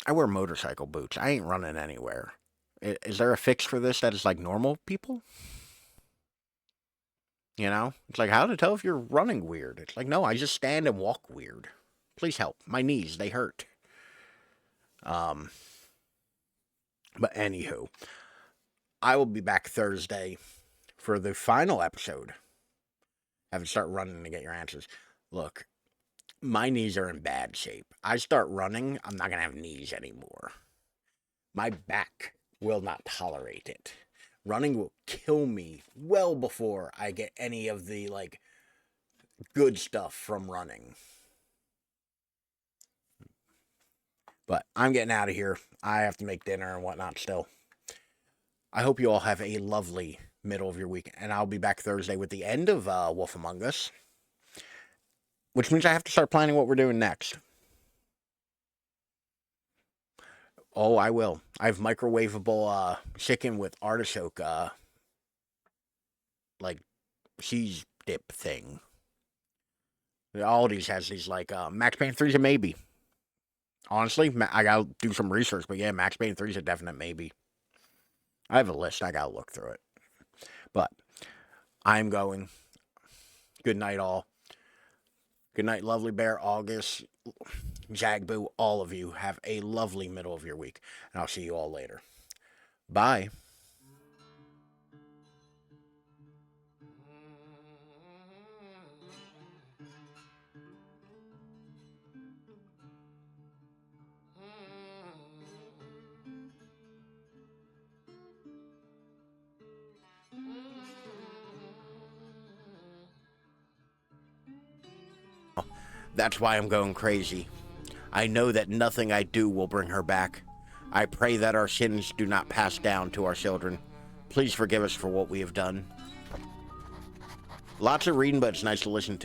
I wear motorcycle boots. I ain't running anywhere. Is there a fix for this that is like normal people? You know? It's like, how to tell if you're running weird? It's like, no, I just stand and walk weird. Please help. My knees, they hurt. But anywho, I will be back Thursday for the final episode. Have to start running to get your answers. Look, my knees are in bad shape. I start running, I'm not going to have knees anymore. My back will not tolerate it. Running will kill me well before I get any of the, like, good stuff from running. But I'm getting out of here. I have to make dinner and whatnot still. I hope you all have a lovely middle of your week. And I'll be back Thursday with the end of Wolf Among Us. Which means I have to start planning what we're doing next. Oh, I will. I have microwavable chicken with artichoke, like, cheese dip thing. Aldi's has these, like, Max Payne 3's a maybe. Honestly, I gotta do some research, but yeah, Max Payne 3's a definite maybe. I have a list, I gotta look through it. But, I'm going. Good night, all. Good night, Lovely Bear, August, Jagboo, all of you. Have a lovely middle of your week. And I'll see you all later. Bye. That's why I'm going crazy. I know that nothing I do will bring her back. I pray that our sins do not pass down to our children. Please forgive us for what we have done. Lots of reading, but it's nice to listen to.